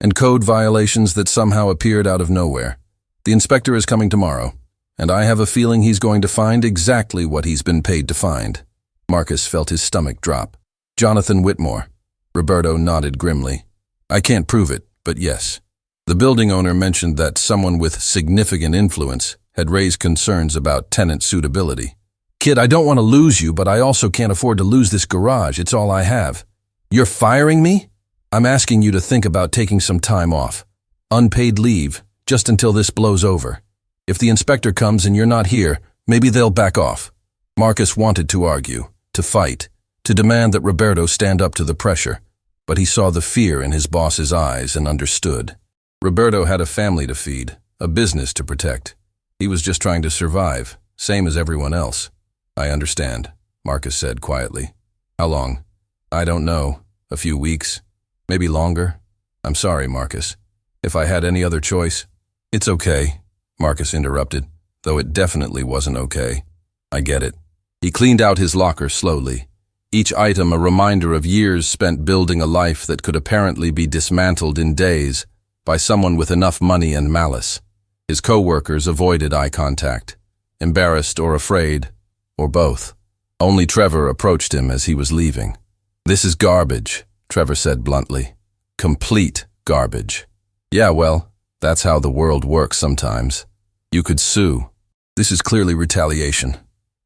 and code violations that somehow appeared out of nowhere. The inspector is coming tomorrow, and I have a feeling he's going to find exactly what he's been paid to find. Marcus felt his stomach drop. Jonathan Whitmore. Roberto nodded grimly. I can't prove it, but yes. The building owner mentioned that someone with significant influence had raised concerns about tenant suitability. Kid, I don't want to lose you, but I also can't afford to lose this garage. It's all I have. You're firing me? I'm asking you to think about taking some time off. Unpaid leave, just until this blows over. If the inspector comes and you're not here, maybe they'll back off. Marcus wanted to argue, to fight, to demand that Roberto stand up to the pressure, but he saw the fear in his boss's eyes and understood. Roberto had a family to feed, a business to protect. He was just trying to survive, same as everyone else. I understand, Marcus said quietly. How long? I don't know. A few weeks. Maybe longer. I'm sorry, Marcus. If I had any other choice. It's okay, Marcus interrupted, though it definitely wasn't okay. I get it. He cleaned out his locker slowly, each item a reminder of years spent building a life that could apparently be dismantled in days by someone with enough money and malice. His co-workers avoided eye contact, embarrassed or afraid, or both. Only Trevor approached him as he was leaving. This is garbage, Trevor said bluntly. Complete garbage. Yeah, well, that's how the world works sometimes. You could sue. This is clearly retaliation.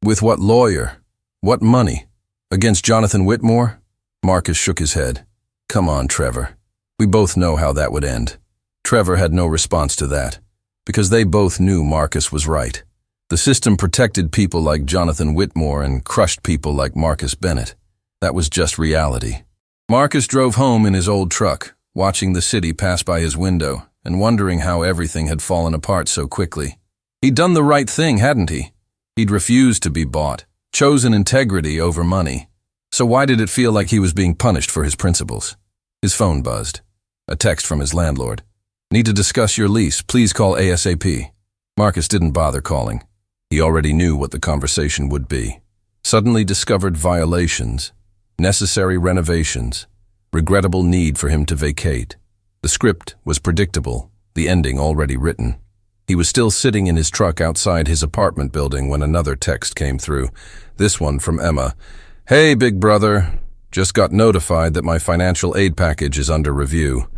With what lawyer? What money? Against Jonathan Whitmore? Marcus shook his head. Come on, Trevor. We both know how that would end. Trevor had no response to that, because they both knew Marcus was right. The system protected people like Jonathan Whitmore and crushed people like Marcus Bennett. That was just reality. Marcus drove home in his old truck, watching the city pass by his window and wondering how everything had fallen apart so quickly. He'd done the right thing, hadn't he? He'd refused to be bought, chosen integrity over money. So why did it feel like he was being punished for his principles? His phone buzzed. A text from his landlord. Need to discuss your lease. Please call ASAP. Marcus didn't bother calling. He already knew what the conversation would be. Suddenly discovered violations, necessary renovations, regrettable need for him to vacate. The script was predictable, the ending already written. He was still sitting in his truck outside his apartment building when another text came through, this one from Emma. Hey, big brother. Just got notified that my financial aid package is under review.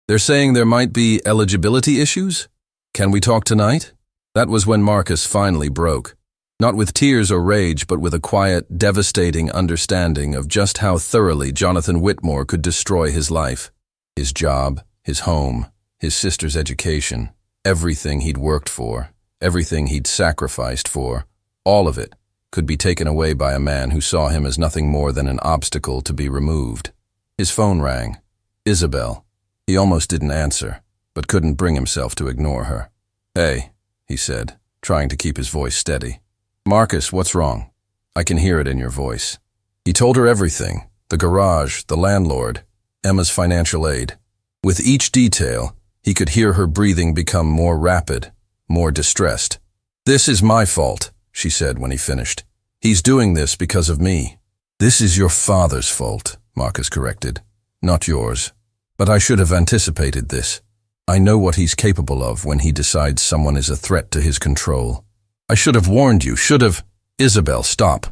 They're saying there might be eligibility issues? Can we talk tonight? That was when Marcus finally broke. Not with tears or rage, but with a quiet, devastating understanding of just how thoroughly Jonathan Whitmore could destroy his life. His job, his home, his sister's education, everything he'd worked for, everything he'd sacrificed for, all of it could be taken away by a man who saw him as nothing more than an obstacle to be removed. His phone rang. Isabel. He almost didn't answer, but couldn't bring himself to ignore her. Hey, he said, trying to keep his voice steady. Marcus, what's wrong? I can hear it in your voice. He told her everything, the garage, the landlord, Emma's financial aid. With each detail, he could hear her breathing become more rapid, more distressed. This is my fault, she said when he finished. He's doing this because of me. This is your father's fault, Marcus corrected, not yours. But I should have anticipated this. I know what he's capable of when he decides someone is a threat to his control. I should have warned you, should have. Isabel, stop.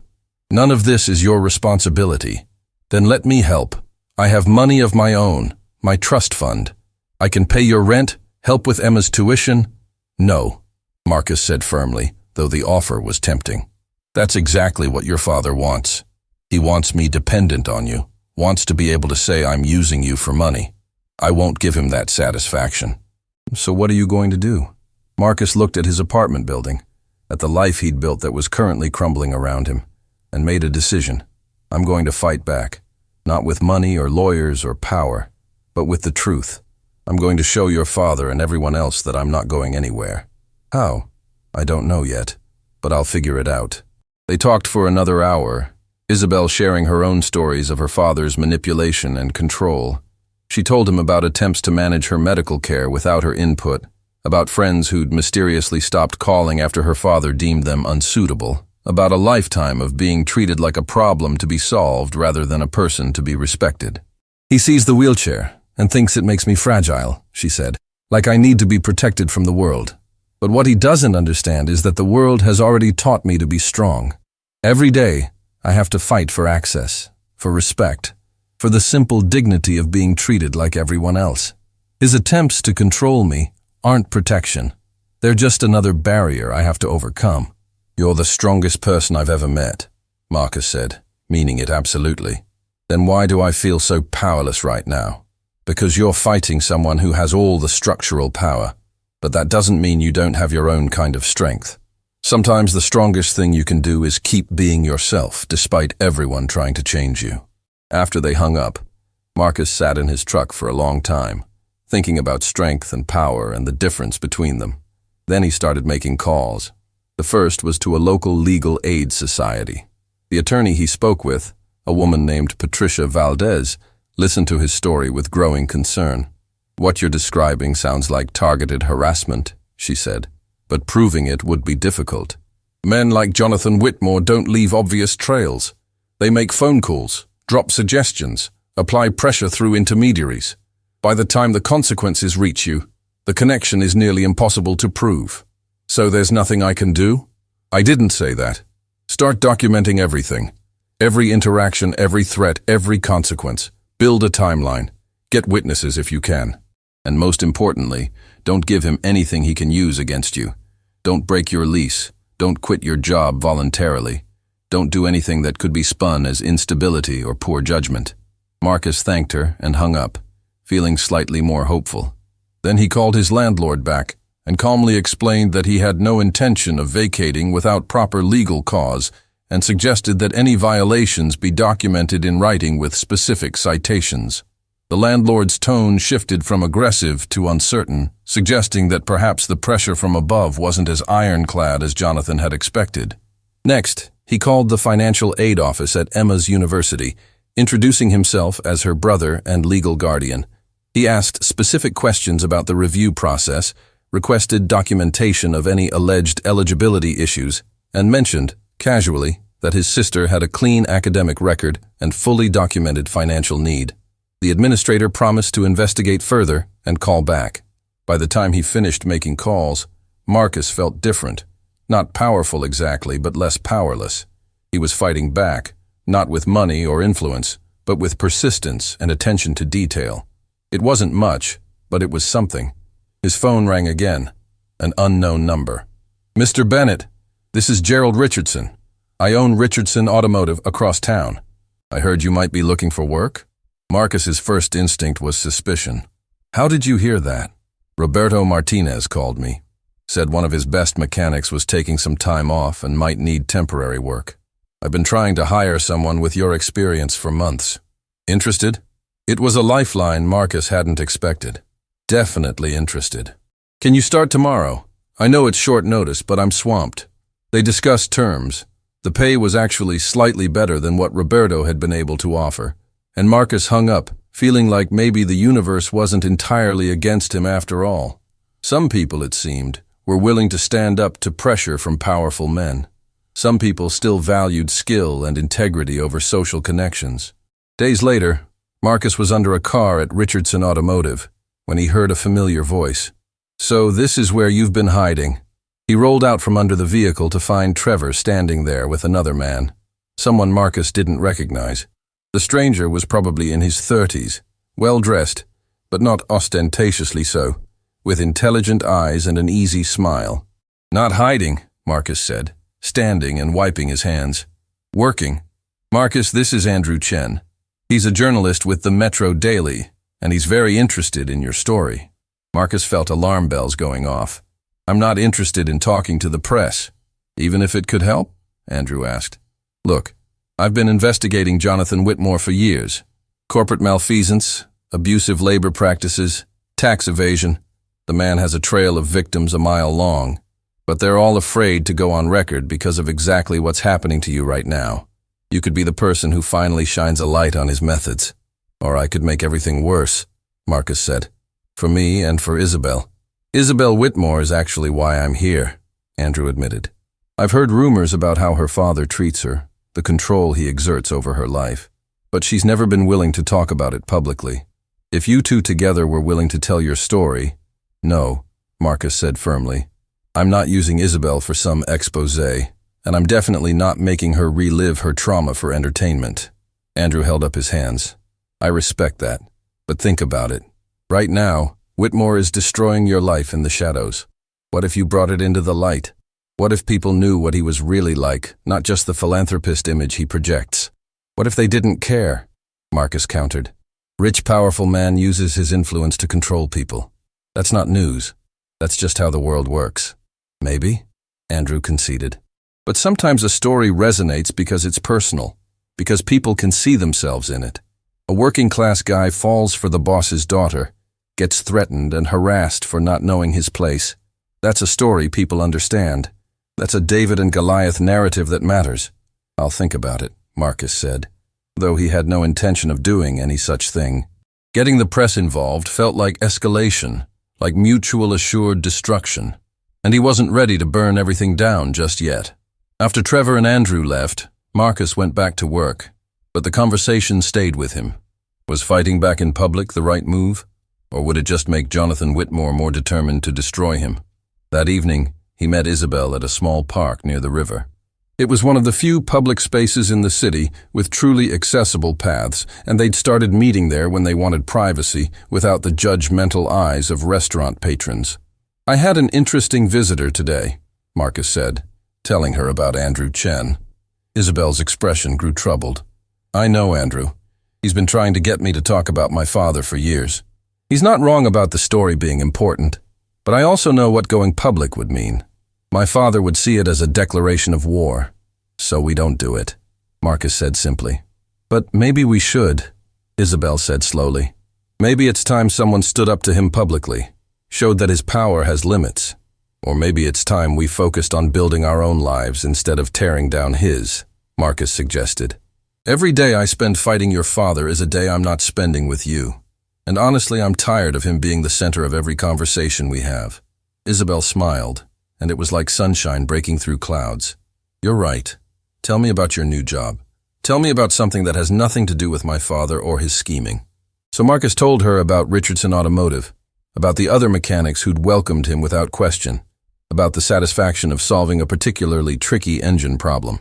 None of this is your responsibility. Then let me help. I have money of my own, my trust fund. I can pay your rent, help with Emma's tuition. No, Marcus said firmly, though the offer was tempting. That's exactly what your father wants. He wants me dependent on you, wants to be able to say I'm using you for money. I won't give him that satisfaction. So what are you going to do? Marcus looked at his apartment building, at the life he'd built that was currently crumbling around him, and made a decision. I'm going to fight back, not with money or lawyers or power, but with the truth. I'm going to show your father and everyone else that I'm not going anywhere. How? I don't know yet, but I'll figure it out. They talked for another hour, Isabel sharing her own stories of her father's manipulation and control. She told him about attempts to manage her medical care without her input, about friends who'd mysteriously stopped calling after her father deemed them unsuitable, about a lifetime of being treated like a problem to be solved rather than a person to be respected. He sees the wheelchair and thinks it makes me fragile, she said, like I need to be protected from the world. But what he doesn't understand is that the world has already taught me to be strong. Every day, I have to fight for access, for respect, for the simple dignity of being treated like everyone else. His attempts to control me aren't protection. They're just another barrier I have to overcome. You're the strongest person I've ever met, Marcus said, meaning it absolutely. Then why do I feel so powerless right now? Because you're fighting someone who has all the structural power, but that doesn't mean you don't have your own kind of strength. Sometimes the strongest thing you can do is keep being yourself, despite everyone trying to change you. After they hung up, Marcus sat in his truck for a long time, thinking about strength and power and the difference between them. Then he started making calls. The first was to a local legal aid society. The attorney he spoke with, a woman named Patricia Valdez, listened to his story with growing concern. What you're describing sounds like targeted harassment, she said, but proving it would be difficult. Men like Jonathan Whitmore don't leave obvious trails. They make phone calls, drop suggestions, apply pressure through intermediaries. By the time the consequences reach you, the connection is nearly impossible to prove. So there's nothing I can do? I didn't say that. Start documenting everything. Every interaction, every threat, every consequence. Build a timeline. Get witnesses if you can. And most importantly, don't give him anything he can use against you. Don't break your lease. Don't quit your job voluntarily. Don't do anything that could be spun as instability or poor judgment. Marcus thanked her and hung up, feeling slightly more hopeful. Then he called his landlord back and calmly explained that he had no intention of vacating without proper legal cause and suggested that any violations be documented in writing with specific citations. The landlord's tone shifted from aggressive to uncertain, suggesting that perhaps the pressure from above wasn't as ironclad as Jonathan had expected. Next, he called the financial aid office at Emma's university, introducing himself as her brother and legal guardian. He asked specific questions about the review process, requested documentation of any alleged eligibility issues, and mentioned, casually, that his sister had a clean academic record and fully documented financial need. The administrator promised to investigate further and call back. By the time he finished making calls, Marcus felt different. Not powerful exactly, but less powerless. He was fighting back, not with money or influence, but with persistence and attention to detail. It wasn't much, but it was something. His phone rang again, an unknown number. "Mr. Bennett, this is Gerald Richardson. I own Richardson Automotive across town. I heard you might be looking for work?" Marcus's first instinct was suspicion. "How did you hear that?" "Roberto Martinez called me. Said one of his best mechanics was taking some time off and might need temporary work. I've been trying to hire someone with your experience for months. Interested?" It was a lifeline Marcus hadn't expected. Definitely interested. "Can you start tomorrow? I know it's short notice, but I'm swamped." They discussed terms. The pay was actually slightly better than what Roberto had been able to offer, and Marcus hung up, feeling like maybe the universe wasn't entirely against him after all. Some people, it seemed, were willing to stand up to pressure from powerful men. Some people still valued skill and integrity over social connections. Days later, Marcus was under a car at Richardson Automotive when he heard a familiar voice. "So this is where you've been hiding." He rolled out from under the vehicle to find Trevor standing there with another man, someone Marcus didn't recognize. The stranger was probably in his 30s, well-dressed, but not ostentatiously so, with intelligent eyes and an easy smile. "Not hiding," Marcus said, standing and wiping his hands. "Working. Marcus, this is Andrew Chen. He's a journalist with the Metro Daily, and he's very interested in your story." Marcus felt alarm bells going off. "I'm not interested in talking to the press." "Even if it could help?" Andrew asked. "Look, I've been investigating Jonathan Whitmore for years. Corporate malfeasance, abusive labor practices, tax evasion. The man has a trail of victims a mile long, but they're all afraid to go on record because of exactly what's happening to you right now. You could be the person who finally shines a light on his methods. Or I could make everything worse," Marcus said. "For me and for Isabel." "Isabel Whitmore is actually why I'm here," Andrew admitted. "I've heard rumors about how her father treats her, the control he exerts over her life, but she's never been willing to talk about it publicly. If you two together were willing to tell your story—" "No," Marcus said firmly. "I'm not using Isabel for some exposé, and I'm definitely not making her relive her trauma for entertainment." Andrew held up his hands. "I respect that, but think about it. Right now, Whitmore is destroying your life in the shadows. What if you brought it into the light? What if people knew what he was really like, not just the philanthropist image he projects? What if they didn't care?" Marcus countered. "Rich, powerful man uses his influence to control people. That's not news. That's just how the world works." "Maybe," Andrew conceded. "But sometimes a story resonates because it's personal, because people can see themselves in it. A working-class guy falls for the boss's daughter, gets threatened and harassed for not knowing his place. That's a story people understand. That's a David and Goliath narrative that matters." "I'll think about it," Marcus said, though he had no intention of doing any such thing. Getting the press involved felt like escalation, like mutual assured destruction, and he wasn't ready to burn everything down just yet. After Trevor and Andrew left, Marcus went back to work, but the conversation stayed with him. Was fighting back in public the right move, or would it just make Jonathan Whitmore more determined to destroy him? That evening, he met Isabel at a small park near the river. It was one of the few public spaces in the city with truly accessible paths, and they'd started meeting there when they wanted privacy without the judgmental eyes of restaurant patrons. "I had an interesting visitor today," Marcus said, telling her about Andrew Chen. Isabel's expression grew troubled. "I know Andrew. He's been trying to get me to talk about my father for years. He's not wrong about the story being important, but I also know what going public would mean. My father would see it as a declaration of war, so we don't do it," Marcus said simply. "But maybe we should," Isabel said slowly. Maybe it's time someone stood up to him publicly, showed that his power has limits. Or maybe it's time we focused on building our own lives instead of tearing down his, Marcus suggested. Every day I spend fighting your father is a day I'm not spending with you. And honestly, I'm tired of him being the center of every conversation we have. Isabel smiled, and it was like sunshine breaking through clouds. You're right. Tell me about your new job. Tell me about something that has nothing to do with my father or his scheming. So Marcus told her about Richardson Automotive, about the other mechanics who'd welcomed him without question, about the satisfaction of solving a particularly tricky engine problem.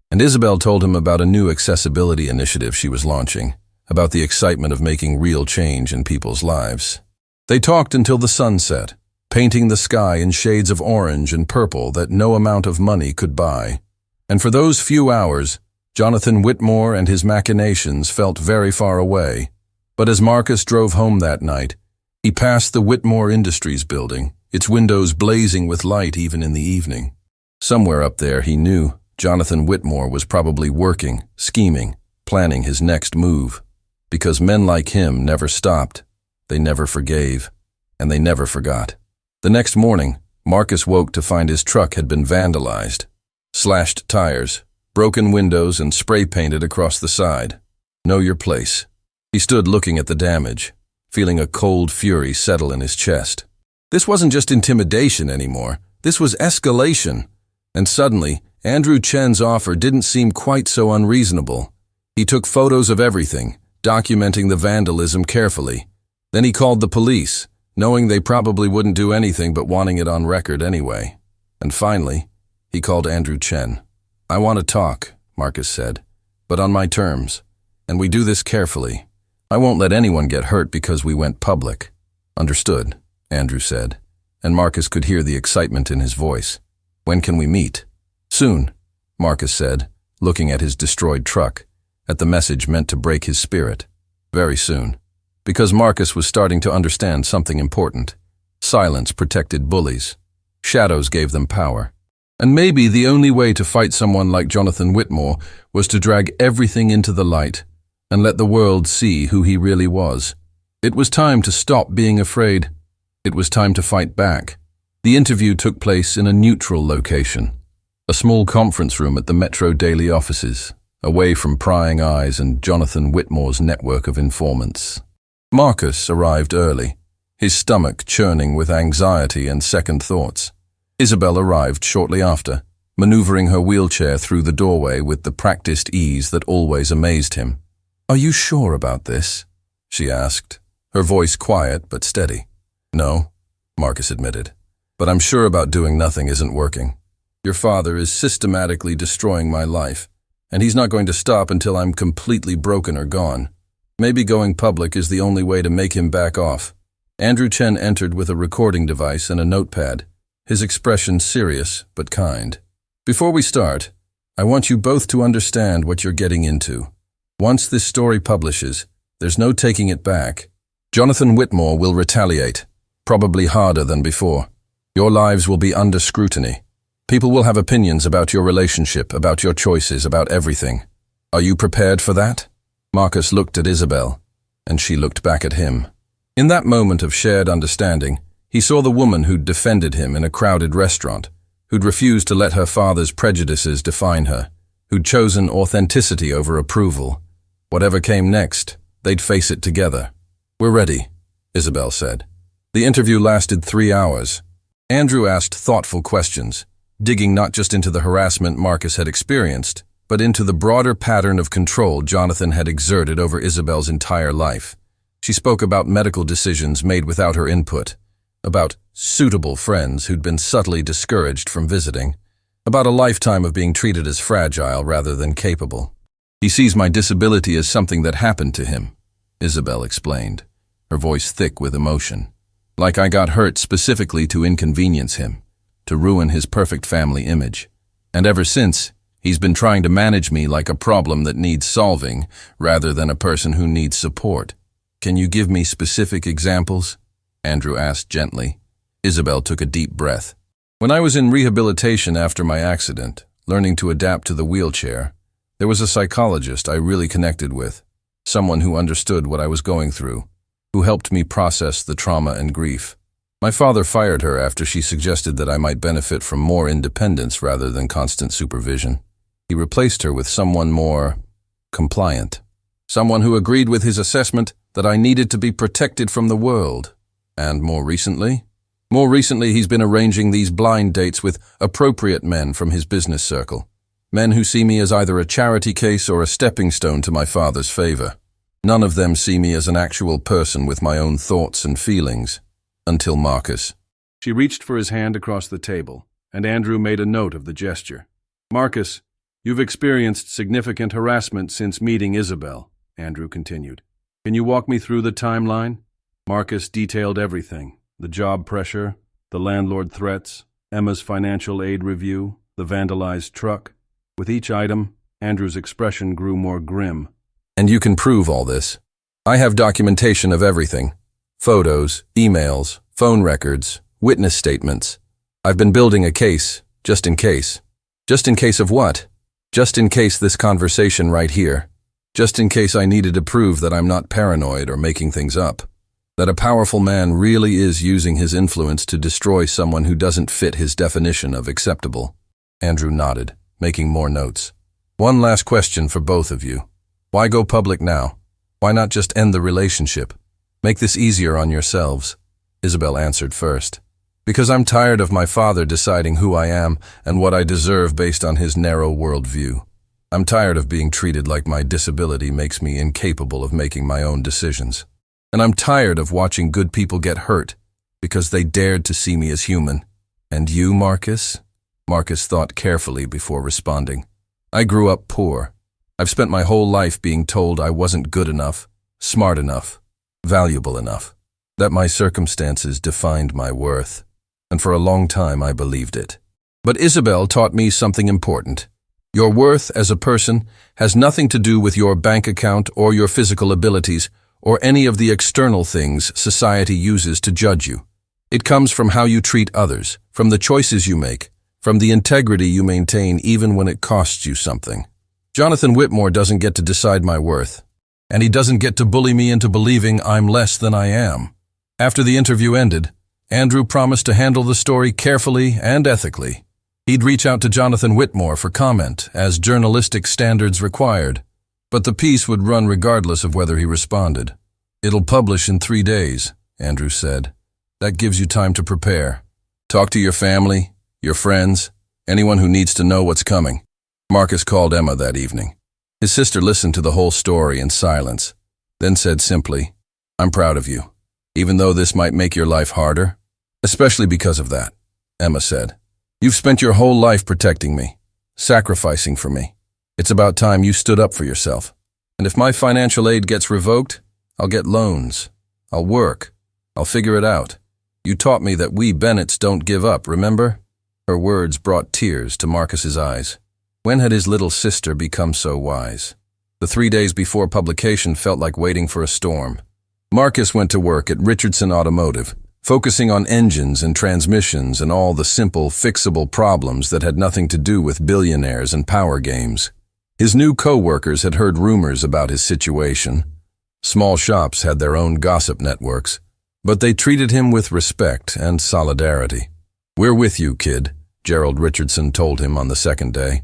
And Isabel told him about a new accessibility initiative she was launching, about the excitement of making real change in people's lives. They talked until the sun set, painting the sky in shades of orange and purple that no amount of money could buy. And for those few hours, Jonathan Whitmore and his machinations felt very far away. But as Marcus drove home that night, he passed the Whitmore Industries building, its windows blazing with light even in the evening. Somewhere up there, he knew, Jonathan Whitmore was probably working, scheming, planning his next move. Because men like him never stopped, they never forgave, and they never forgot. The next morning, Marcus woke to find his truck had been vandalized. Slashed tires, broken windows, and spray painted across the side. Know your place. He stood looking at the damage, feeling a cold fury settle in his chest. This wasn't just intimidation anymore. This was escalation. And suddenly, Andrew Chen's offer didn't seem quite so unreasonable. He took photos of everything, documenting the vandalism carefully. Then he called the police, knowing they probably wouldn't do anything but wanting it on record anyway. And finally, he called Andrew Chen. I want to talk, Marcus said, but on my terms. And we do this carefully. I won't let anyone get hurt because we went public. Understood, Andrew said, and Marcus could hear the excitement in his voice. When can we meet? Soon, Marcus said, looking at his destroyed truck, at the message meant to break his spirit. Very soon. Because Marcus was starting to understand something important. Silence protected bullies. Shadows gave them power. And maybe the only way to fight someone like Jonathan Whitmore was to drag everything into the light and let the world see who he really was. It was time to stop being afraid. It was time to fight back. The interview took place in a neutral location, a small conference room at the Metro Daily offices, away from prying eyes and Jonathan Whitmore's network of informants. Marcus arrived early, his stomach churning with anxiety and second thoughts. Isabel arrived shortly after, maneuvering her wheelchair through the doorway with the practiced ease that always amazed him. Are you sure about this? She asked, her voice quiet but steady. No, Marcus admitted, but I'm sure about doing nothing isn't working. Your father is systematically destroying my life, and he's not going to stop until I'm completely broken or gone. Maybe going public is the only way to make him back off. Andrew Chen entered with a recording device and a notepad, his expression serious but kind. Before we start, I want you both to understand what you're getting into. Once this story publishes, there's no taking it back. Jonathan Whitmore will retaliate, probably harder than before. Your lives will be under scrutiny. People will have opinions about your relationship, about your choices, about everything. Are you prepared for that? Marcus looked at Isabel, and she looked back at him. In that moment of shared understanding, he saw the woman who'd defended him in a crowded restaurant, who'd refused to let her father's prejudices define her, who'd chosen authenticity over approval. Whatever came next, they'd face it together. We're ready, Isabel said. The interview lasted 3 hours. Andrew asked thoughtful questions, digging not just into the harassment Marcus had experienced, but into the broader pattern of control Jonathan had exerted over Isabel's entire life. She spoke about medical decisions made without her input, about suitable friends who'd been subtly discouraged from visiting, about a lifetime of being treated as fragile rather than capable. He sees my disability as something that happened to him, Isabel explained, her voice thick with emotion. Like I got hurt specifically to inconvenience him, to ruin his perfect family image. And ever since, he's been trying to manage me like a problem that needs solving, rather than a person who needs support. Can you give me specific examples? Andrew asked gently. Isabel took a deep breath. When I was in rehabilitation after my accident, learning to adapt to the wheelchair, there was a psychologist I really connected with, someone who understood what I was going through. who helped me process the trauma and grief. My father fired her after she suggested that I might benefit from more independence rather than constant supervision. He replaced her with someone more compliant. Someone who agreed with his assessment that I needed to be protected from the world. And more recently, he's been arranging these blind dates with appropriate men from his business circle. Men who see me as either a charity case or a stepping stone to my father's favor. None of them see me as an actual person with my own thoughts and feelings. Until Marcus. She reached for his hand across the table, and Andrew made a note of the gesture. Marcus, you've experienced significant harassment since meeting Isabel, Andrew continued. Can you walk me through the timeline? Marcus detailed everything. The job pressure, the landlord threats, Emma's financial aid review, the vandalized truck. With each item, Andrew's expression grew more grim. And you can prove all this. I have documentation of everything. Photos, emails, phone records, witness statements. I've been building a case, just in case. Just in case of what? Just in case this conversation right here. Just in case I needed to prove that I'm not paranoid or making things up. That a powerful man really is using his influence to destroy someone who doesn't fit his definition of acceptable. Andrew nodded, making more notes. One last question for both of you. Why go public now? Why not just end the relationship? Make this easier on yourselves. Isabel answered first. Because I'm tired of my father deciding who I am and what I deserve based on his narrow worldview. I'm tired of being treated like my disability makes me incapable of making my own decisions. And I'm tired of watching good people get hurt because they dared to see me as human. And you, Marcus? Marcus thought carefully before responding. I grew up poor. I've spent my whole life being told I wasn't good enough, smart enough, valuable enough, that my circumstances defined my worth, and for a long time I believed it. But Isabel taught me something important. Your worth as a person has nothing to do with your bank account or your physical abilities or any of the external things society uses to judge you. It comes from how you treat others, from the choices you make, from the integrity you maintain even when it costs you something. Jonathan Whitmore doesn't get to decide my worth. And he doesn't get to bully me into believing I'm less than I am. After the interview ended, Andrew promised to handle the story carefully and ethically. He'd reach out to Jonathan Whitmore for comment, as journalistic standards required. But the piece would run regardless of whether he responded. It'll publish in 3 days, Andrew said. That gives you time to prepare. Talk to your family, your friends, anyone who needs to know what's coming. Marcus called Emma that evening. His sister listened to the whole story in silence, then said simply, I'm proud of you, even though this might make your life harder. Especially because of that, Emma said. You've spent your whole life protecting me, sacrificing for me. It's about time you stood up for yourself. And if my financial aid gets revoked, I'll get loans. I'll work. I'll figure it out. You taught me that we Bennetts don't give up, remember? Her words brought tears to Marcus's eyes. When had his little sister become so wise? The 3 days before publication felt like waiting for a storm. Marcus went to work at Richardson Automotive, focusing on engines and transmissions and all the simple, fixable problems that had nothing to do with billionaires and power games. His new co-workers had heard rumors about his situation. Small shops had their own gossip networks, but they treated him with respect and solidarity. We're with you, kid, Gerald Richardson told him on the second day.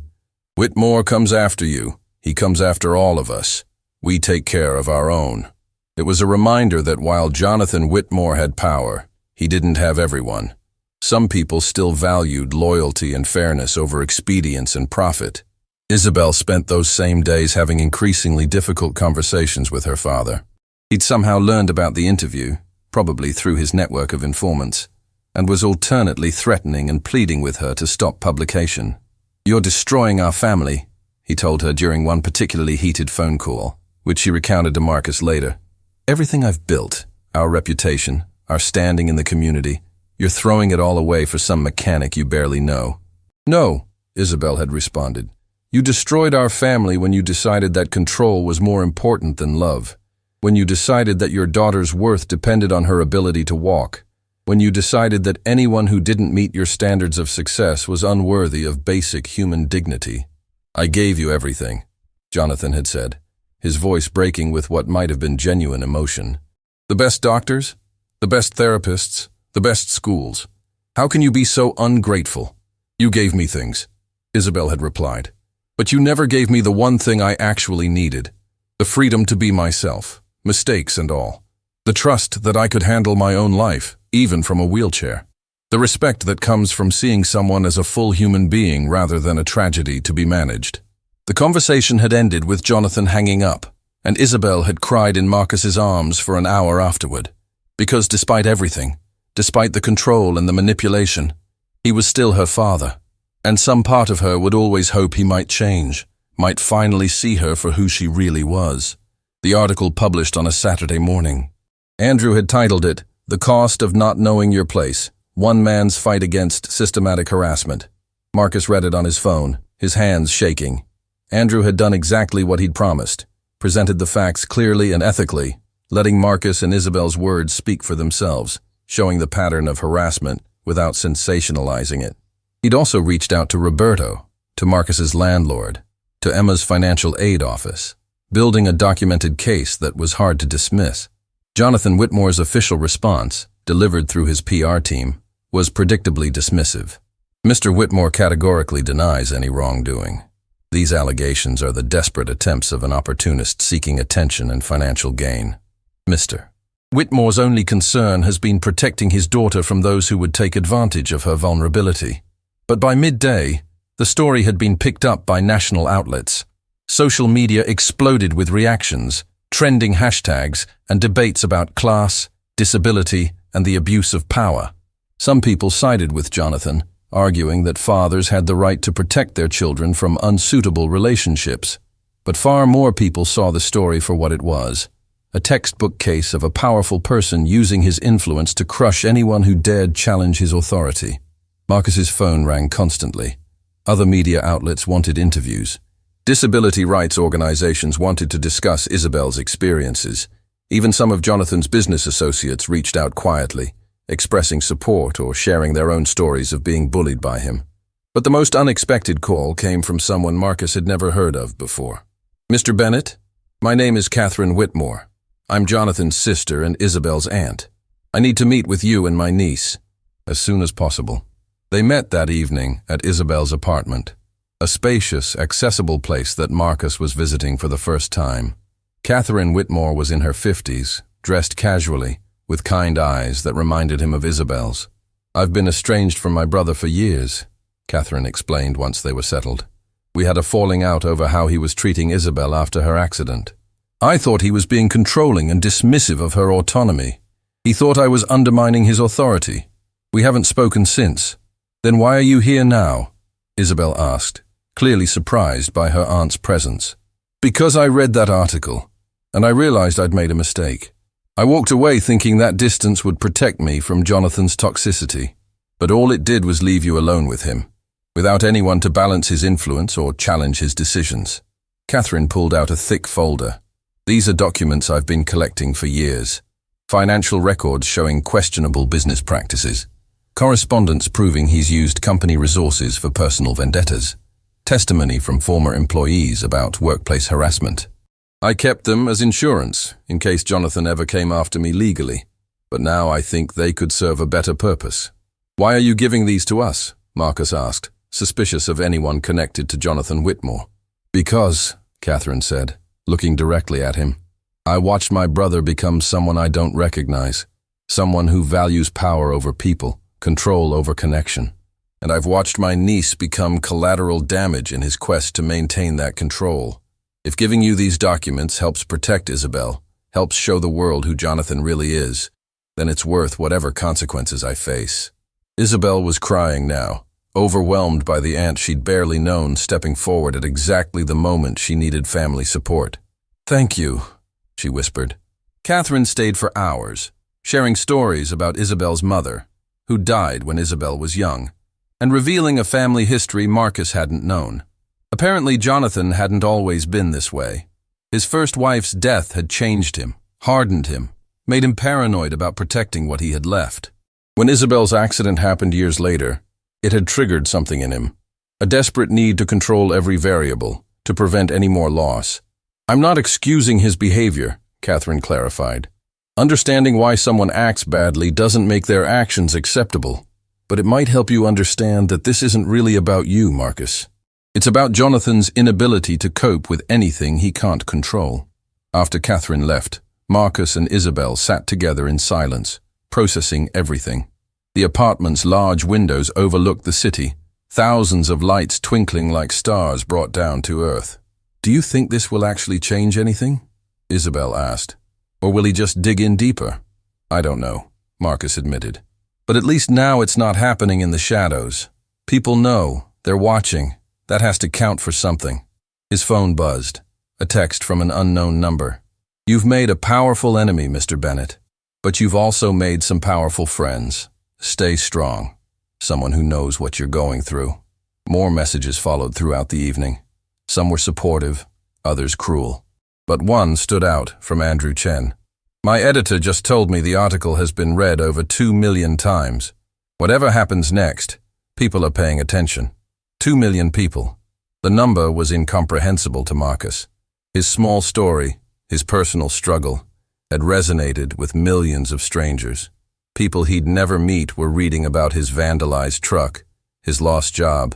Whitmore comes after you. He comes after all of us. We take care of our own. It was a reminder that while Jonathan Whitmore had power, he didn't have everyone. Some people still valued loyalty and fairness over expedience and profit. Isabel spent those same days having increasingly difficult conversations with her father. He'd somehow learned about the interview, probably through his network of informants, and was alternately threatening and pleading with her to stop publication. You're destroying our family, he told her during one particularly heated phone call, which she recounted to Marcus later. Everything I've built, our reputation, our standing in the community, you're throwing it all away for some mechanic you barely know. No, Isabel had responded. You destroyed our family when you decided that control was more important than love. When you decided that your daughter's worth depended on her ability to walk. When you decided that anyone who didn't meet your standards of success was unworthy of basic human dignity. I gave you everything, Jonathan had said, his voice breaking with what might have been genuine emotion. The best doctors, the best therapists, the best schools. How can you be so ungrateful? You gave me things, Isabel had replied. But you never gave me the one thing I actually needed, the freedom to be myself, mistakes and all. The trust that I could handle my own life, even from a wheelchair. The respect that comes from seeing someone as a full human being rather than a tragedy to be managed. The conversation had ended with Jonathan hanging up, and Isabel had cried in Marcus's arms for an hour afterward. Because despite everything, despite the control and the manipulation, he was still her father. And some part of her would always hope he might change, might finally see her for who she really was. The article published on a Saturday morning. Andrew had titled it, "The Cost of Not Knowing Your Place, One Man's Fight Against Systematic Harassment." Marcus read it on his phone, his hands shaking. Andrew had done exactly what he'd promised, presented the facts clearly and ethically, letting Marcus and Isabel's words speak for themselves, showing the pattern of harassment without sensationalizing it. He'd also reached out to Roberto, to Marcus's landlord, to Emma's financial aid office, building a documented case that was hard to dismiss. Jonathan Whitmore's official response, delivered through his PR team, was predictably dismissive. Mr. Whitmore categorically denies any wrongdoing. These allegations are the desperate attempts of an opportunist seeking attention and financial gain. Mr. Whitmore's only concern has been protecting his daughter from those who would take advantage of her vulnerability. But by midday, the story had been picked up by national outlets. Social media exploded with reactions, trending hashtags, and debates about class, disability, and the abuse of power. Some people sided with Jonathan, arguing that fathers had the right to protect their children from unsuitable relationships. But far more people saw the story for what it was, a textbook case of a powerful person using his influence to crush anyone who dared challenge his authority. Marcus's phone rang constantly. Other media outlets wanted interviews. Disability rights organizations wanted to discuss Isabel's experiences. Even some of Jonathan's business associates reached out quietly, expressing support or sharing their own stories of being bullied by him. But the most unexpected call came from someone Marcus had never heard of before. "Mr. Bennett, my name is Catherine Whitmore. I'm Jonathan's sister and Isabel's aunt. I need to meet with you and my niece, as soon as possible." They met that evening at Isabel's apartment, a spacious, accessible place that Marcus was visiting for the first time. Catherine Whitmore was in her 50s, dressed casually, with kind eyes that reminded him of Isabel's. "I've been estranged from my brother for years," Catherine explained once they were settled. "We had a falling out over how he was treating Isabel after her accident. I thought he was being controlling and dismissive of her autonomy. He thought I was undermining his authority. We haven't spoken since." "Then why are you here now?" Isabel asked, clearly surprised by her aunt's presence. "Because I read that article, and I realized I'd made a mistake. I walked away thinking that distance would protect me from Jonathan's toxicity, but all it did was leave you alone with him, without anyone to balance his influence or challenge his decisions." Catherine pulled out a thick folder. "These are documents I've been collecting for years. Financial records showing questionable business practices. Correspondence proving he's used company resources for personal vendettas. Testimony from former employees about workplace harassment. I kept them as insurance, in case Jonathan ever came after me legally, but now I think they could serve a better purpose." "Why are you giving these to us?" Marcus asked, suspicious of anyone connected to Jonathan Whitmore. "Because," Catherine said, looking directly at him, "I watched my brother become someone I don't recognize, someone who values power over people, control over connection. And I've watched my niece become collateral damage in his quest to maintain that control. If giving you these documents helps protect Isabel, helps show the world who Jonathan really is, then it's worth whatever consequences I face." Isabel was crying now, overwhelmed by the aunt she'd barely known stepping forward at exactly the moment she needed family support. "Thank you," she whispered. Catherine stayed for hours, sharing stories about Isabel's mother, who died when Isabel was young, and revealing a family history Marcus hadn't known. Apparently, Jonathan hadn't always been this way. His first wife's death had changed him, hardened him, made him paranoid about protecting what he had left. When Isabel's accident happened years later, it had triggered something in him, a desperate need to control every variable, to prevent any more loss. "I'm not excusing his behavior," Catherine clarified. Understanding why someone acts badly doesn't make their actions acceptable, but it might help you understand that this isn't really about you, Marcus. It's about Jonathan's inability to cope with anything he can't control. After Catherine left, Marcus and Isabel sat together in silence, processing everything. The apartment's large windows overlooked the city, thousands of lights twinkling like stars brought down to earth. "Do you think this will actually change anything?" Isabel asked. "Or will he just dig in deeper?" "I don't know," Marcus admitted. "But at least now it's not happening in the shadows. People know, they're watching. That has to count for something." His phone buzzed. A text from an unknown number. "You've made a powerful enemy, Mr. Bennett. But you've also made some powerful friends. Stay strong. Someone who knows what you're going through." More messages followed throughout the evening. Some were supportive, others cruel. But one stood out from Andrew Chen. "My editor just told me the article has been read over 2 million times. Whatever happens next, people are paying attention. 2 million people." The number was incomprehensible to Marcus. His small story, his personal struggle, had resonated with millions of strangers. People he'd never meet were reading about his vandalized truck, his lost job,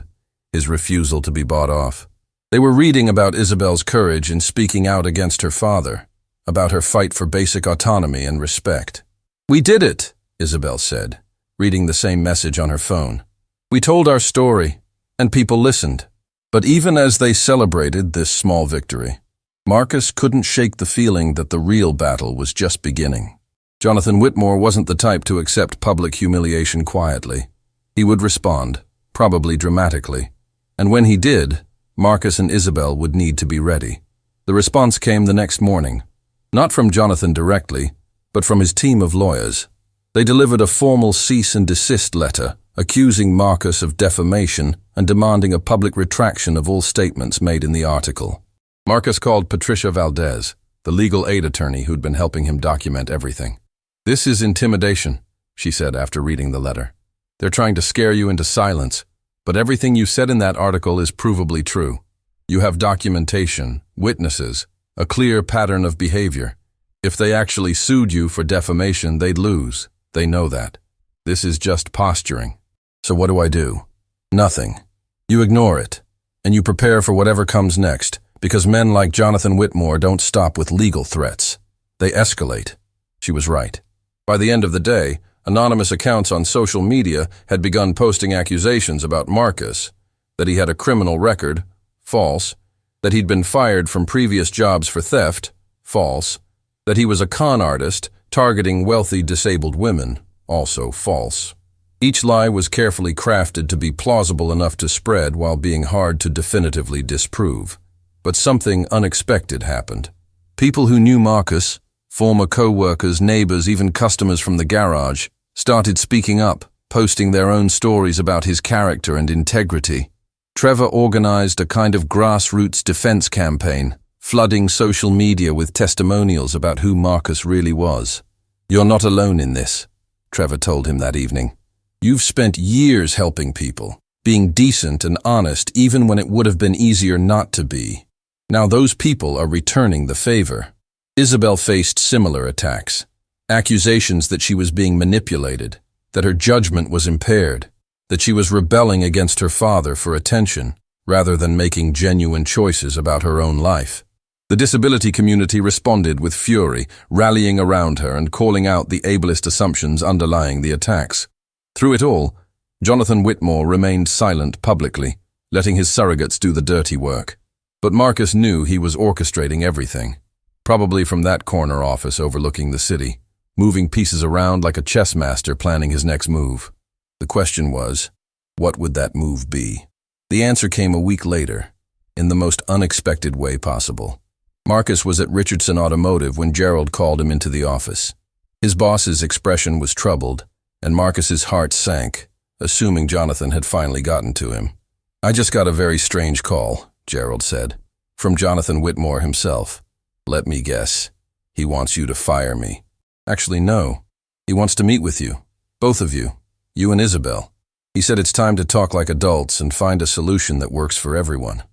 his refusal to be bought off. They were reading about Isabel's courage in speaking out against her father, about her fight for basic autonomy and respect. "We did it," Isabel said, reading the same message on her phone. "We told our story, and people listened." But even as they celebrated this small victory, Marcus couldn't shake the feeling that the real battle was just beginning. Jonathan Whitmore wasn't the type to accept public humiliation quietly. He would respond, probably dramatically, and when he did, Marcus and Isabel would need to be ready. The response came the next morning, not from Jonathan directly, but from his team of lawyers. They delivered a formal cease and desist letter, accusing Marcus of defamation and demanding a public retraction of all statements made in the article. Marcus called Patricia Valdez, the legal aid attorney who'd been helping him document everything. "This is intimidation," she said after reading the letter. "They're trying to scare you into silence, but everything you said in that article is provably true. You have documentation, witnesses, a clear pattern of behavior. If they actually sued you for defamation, they'd lose. They know that. This is just posturing. So what do I do?" "Nothing. You ignore it, and you prepare for whatever comes next, because men like Jonathan Whitmore don't stop with legal threats. They escalate." She was right. By the end of the day, anonymous accounts on social media had begun posting accusations about Marcus, that he had a criminal record, false, that he'd been fired from previous jobs for theft, false, that he was a con artist targeting wealthy disabled women, also false. Each lie was carefully crafted to be plausible enough to spread while being hard to definitively disprove. But something unexpected happened. People who knew Marcus, former co-workers, neighbors, even customers from the garage, started speaking up, posting their own stories about his character and integrity. Trevor organized a kind of grassroots defense campaign, flooding social media with testimonials about who Marcus really was. "You're not alone in this," Trevor told him that evening. "You've spent years helping people, being decent and honest even when it would have been easier not to be. Now those people are returning the favor." Isabel faced similar attacks, accusations that she was being manipulated, that her judgment was impaired, that she was rebelling against her father for attention, rather than making genuine choices about her own life. The disability community responded with fury, rallying around her and calling out the ableist assumptions underlying the attacks. Through it all, Jonathan Whitmore remained silent publicly, letting his surrogates do the dirty work. But Marcus knew he was orchestrating everything. Probably from that corner office overlooking the city, moving pieces around like a chess master planning his next move. The question was, what would that move be? The answer came a week later, in the most unexpected way possible. Marcus was at Richardson Automotive when Gerald called him into the office. His boss's expression was troubled, and Marcus's heart sank, assuming Jonathan had finally gotten to him. "I just got a very strange call," Gerald said, "from Jonathan Whitmore himself. Let me guess. He wants you to fire me." "Actually, no. He wants to meet with you. Both of you. You and Isabel. He said it's time to talk like adults and find a solution that works for everyone."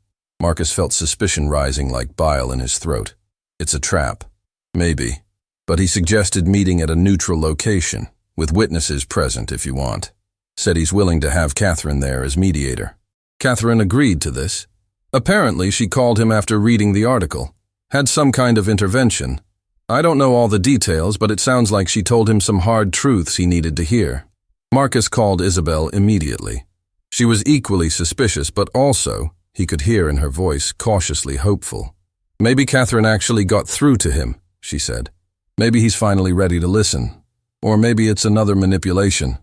Marcus felt suspicion rising like bile in his throat. "It's a trap." "Maybe. but he suggested meeting at a neutral location, with witnesses present if you want. Said he's willing to have Catherine there as mediator. Catherine agreed to this. Apparently, she called him after reading the article. Had some kind of intervention. I don't know all the details, but it sounds like she told him some hard truths he needed to hear. Marcus called Isabel immediately. She was equally suspicious, but also, he could hear in her voice, cautiously hopeful. Maybe Catherine actually got through to him, she said. Maybe he's finally ready to listen. Or maybe it's another manipulation,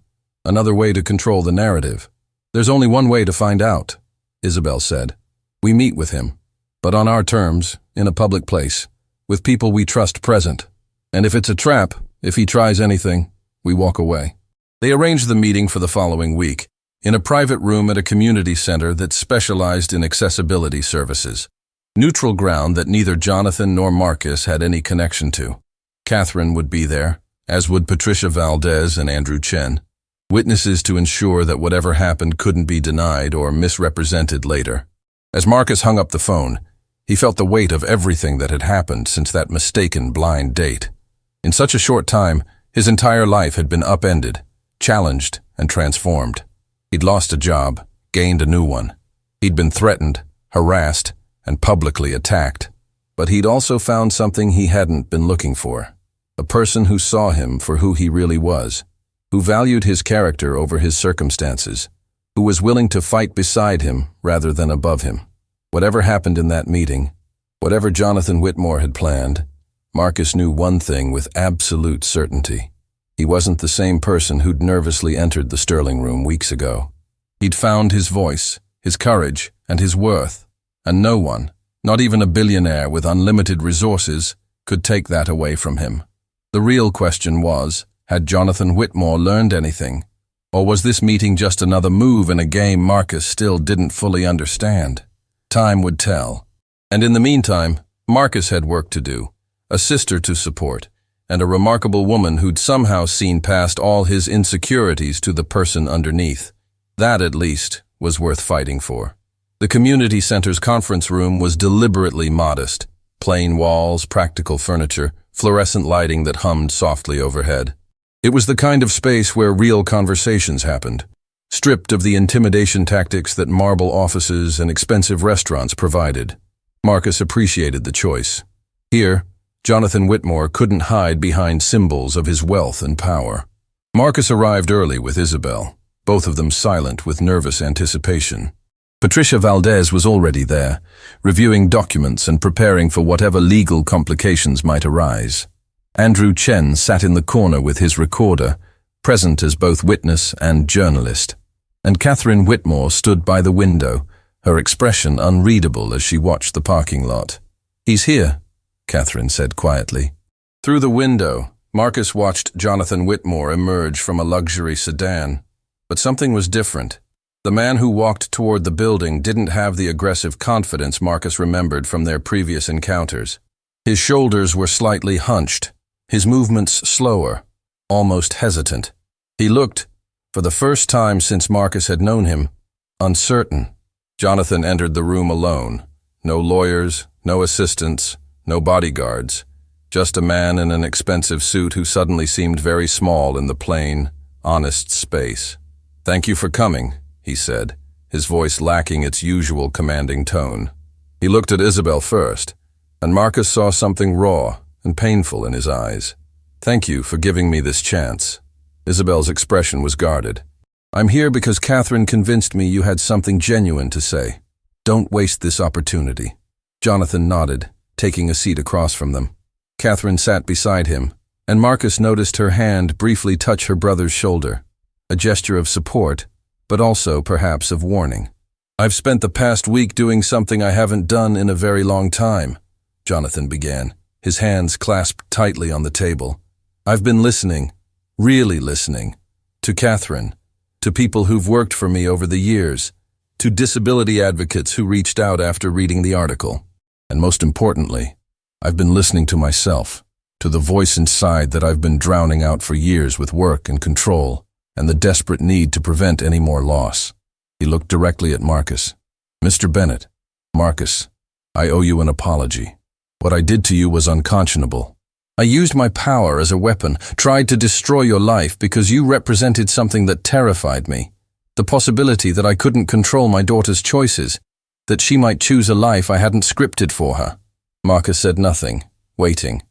another way to control the narrative. There's only one way to find out, Isabel said. We meet with him, but on our terms, in a public place, with people we trust present. And if it's a trap, if he tries anything, we walk away. They arranged the meeting for the following week, in a private room at a community center that specialized in accessibility services. Neutral ground that neither Jonathan nor Marcus had any connection to. Catherine would be there, as would Patricia Valdez and Andrew Chen. Witnesses to ensure that whatever happened couldn't be denied or misrepresented later. As Marcus hung up the phone, he felt the weight of everything that had happened since that mistaken blind date. In such a short time, his entire life had been upended, challenged, and transformed. He'd lost a job, gained a new one. He'd been threatened, harassed, and publicly attacked. But he'd also found something he hadn't been looking for. A person who saw him for who he really was, who valued his character over his circumstances, who was willing to fight beside him rather than above him. Whatever happened in that meeting, whatever Jonathan Whitmore had planned, Marcus knew one thing with absolute certainty. He wasn't the same person who'd nervously entered the Sterling room weeks ago. He'd found his voice, his courage, and his worth, and no one, not even a billionaire with unlimited resources, could take that away from him. The real question was, had Jonathan Whitmore learned anything? Or was this meeting just another move in a game Marcus still didn't fully understand? Time would tell. And in the meantime, Marcus had work to do, a sister to support, and a remarkable woman who'd somehow seen past all his insecurities to the person underneath. That, at least, was worth fighting for. The community center's conference room was deliberately modest. Plain walls, practical furniture, fluorescent lighting that hummed softly overhead. It was the kind of space where real conversations happened, stripped of the intimidation tactics that marble offices and expensive restaurants provided. Marcus appreciated the choice. Here, Jonathan Whitmore couldn't hide behind symbols of his wealth and power. Marcus arrived early with Isabel, both of them silent with nervous anticipation. Patricia Valdez was already there, reviewing documents and preparing for whatever legal complications might arise. Andrew Chen sat in the corner with his recorder, present as both witness and journalist. And Catherine Whitmore stood by the window, her expression unreadable as she watched the parking lot. "He's here," Catherine said quietly. Through the window, Marcus watched Jonathan Whitmore emerge from a luxury sedan. But something was different. The man who walked toward the building didn't have the aggressive confidence Marcus remembered from their previous encounters. His shoulders were slightly hunched, his movements slower, almost hesitant. He looked, for the first time since Marcus had known him, uncertain. Jonathan entered the room alone. No lawyers, no assistants, no bodyguards. Just a man in an expensive suit who suddenly seemed very small in the plain, honest space. "Thank you for coming," he said, his voice lacking its usual commanding tone. He looked at Isabel first, and Marcus saw something raw and painful in his eyes. "Thank you for giving me this chance." Isabel's expression was guarded. "I'm here because Catherine convinced me you had something genuine to say. Don't waste this opportunity." Jonathan nodded, taking a seat across from them. Catherine sat beside him, and Marcus noticed her hand briefly touch her brother's shoulder, a gesture of support, but also perhaps of warning. "I've spent the past week doing something I haven't done in a very long time," Jonathan began, his hands clasped tightly on the table. "I've been listening, really listening, to Catherine, to people who've worked for me over the years, to disability advocates who reached out after reading the article. And most importantly, I've been listening to myself, to the voice inside that I've been drowning out for years with work and control, and the desperate need to prevent any more loss." He looked directly at Marcus. "Mr. Bennett, Marcus, I owe you an apology. What I did to you was unconscionable. I used my power as a weapon, tried to destroy your life because you represented something that terrified me. The possibility that I couldn't control my daughter's choices, that she might choose a life I hadn't scripted for her. Marcus said nothing, waiting.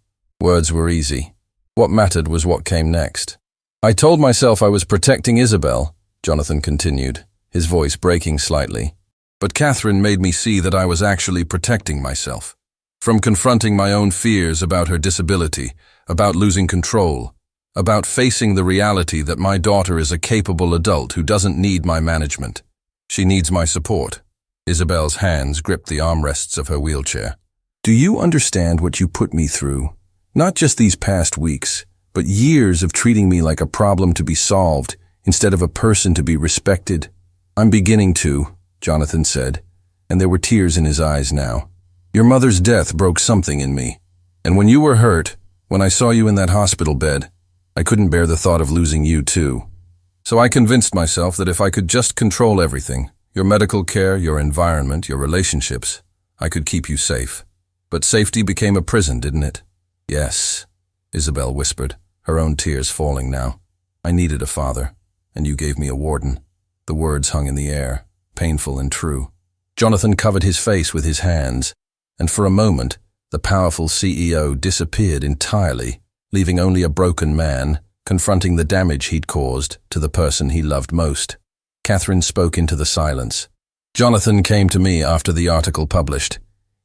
Words were easy. What mattered was what came next. I told myself I was protecting Isabel, Jonathan continued, his voice breaking slightly. But Catherine made me see that I was actually protecting myself. From confronting my own fears about her disability, about losing control, about facing the reality that my daughter is a capable adult who doesn't need my management. She needs my support. Isabel's hands gripped the armrests of her wheelchair. Do you understand what you put me through? Not just these past weeks, but years of treating me like a problem to be solved instead of a person to be respected. I'm beginning to, Jonathan said, and there were tears in his eyes now. Your mother's death broke something in me, and when you were hurt, when I saw you in that hospital bed, I couldn't bear the thought of losing you too. So I convinced myself that if I could just control everything, your medical care, your environment, your relationships, I could keep you safe. But safety became a prison, didn't it? Yes, Isabel whispered, her own tears falling now. I needed a father, and you gave me a warden. The words hung in the air, painful and true. Jonathan covered his face with his hands, and for a moment, the powerful CEO disappeared entirely, leaving only a broken man, confronting the damage he'd caused to the person he loved most. Catherine spoke into the silence. Jonathan came to me after the article published.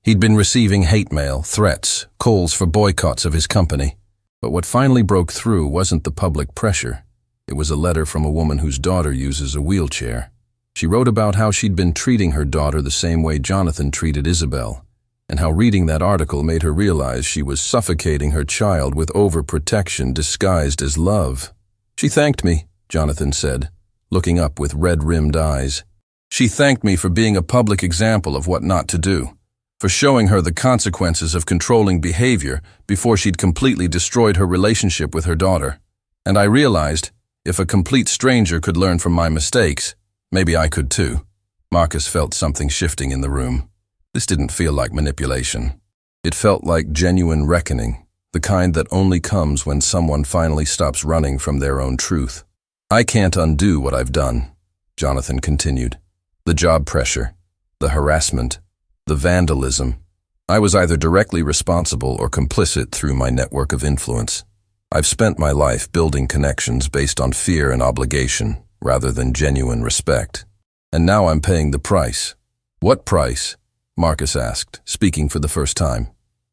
He'd been receiving hate mail, threats, calls for boycotts of his company. But what finally broke through wasn't the public pressure. It was a letter from a woman whose daughter uses a wheelchair. She wrote about how she'd been treating her daughter the same way Jonathan treated Isabel, and how reading that article made her realize she was suffocating her child with overprotection disguised as love. She thanked me, Jonathan said, looking up with red-rimmed eyes. She thanked me for being a public example of what not to do, for showing her the consequences of controlling behavior before she'd completely destroyed her relationship with her daughter. And I realized, if a complete stranger could learn from my mistakes, maybe I could too. Marcus felt something shifting in the room. This didn't feel like manipulation. It felt like genuine reckoning, the kind that only comes when someone finally stops running from their own truth. I can't undo what I've done, Jonathan continued. The job pressure, the harassment, the vandalism. I was either directly responsible or complicit through my network of influence. I've spent my life building connections based on fear and obligation, rather than genuine respect. And now I'm paying the price. What price? Marcus asked, speaking for the first time.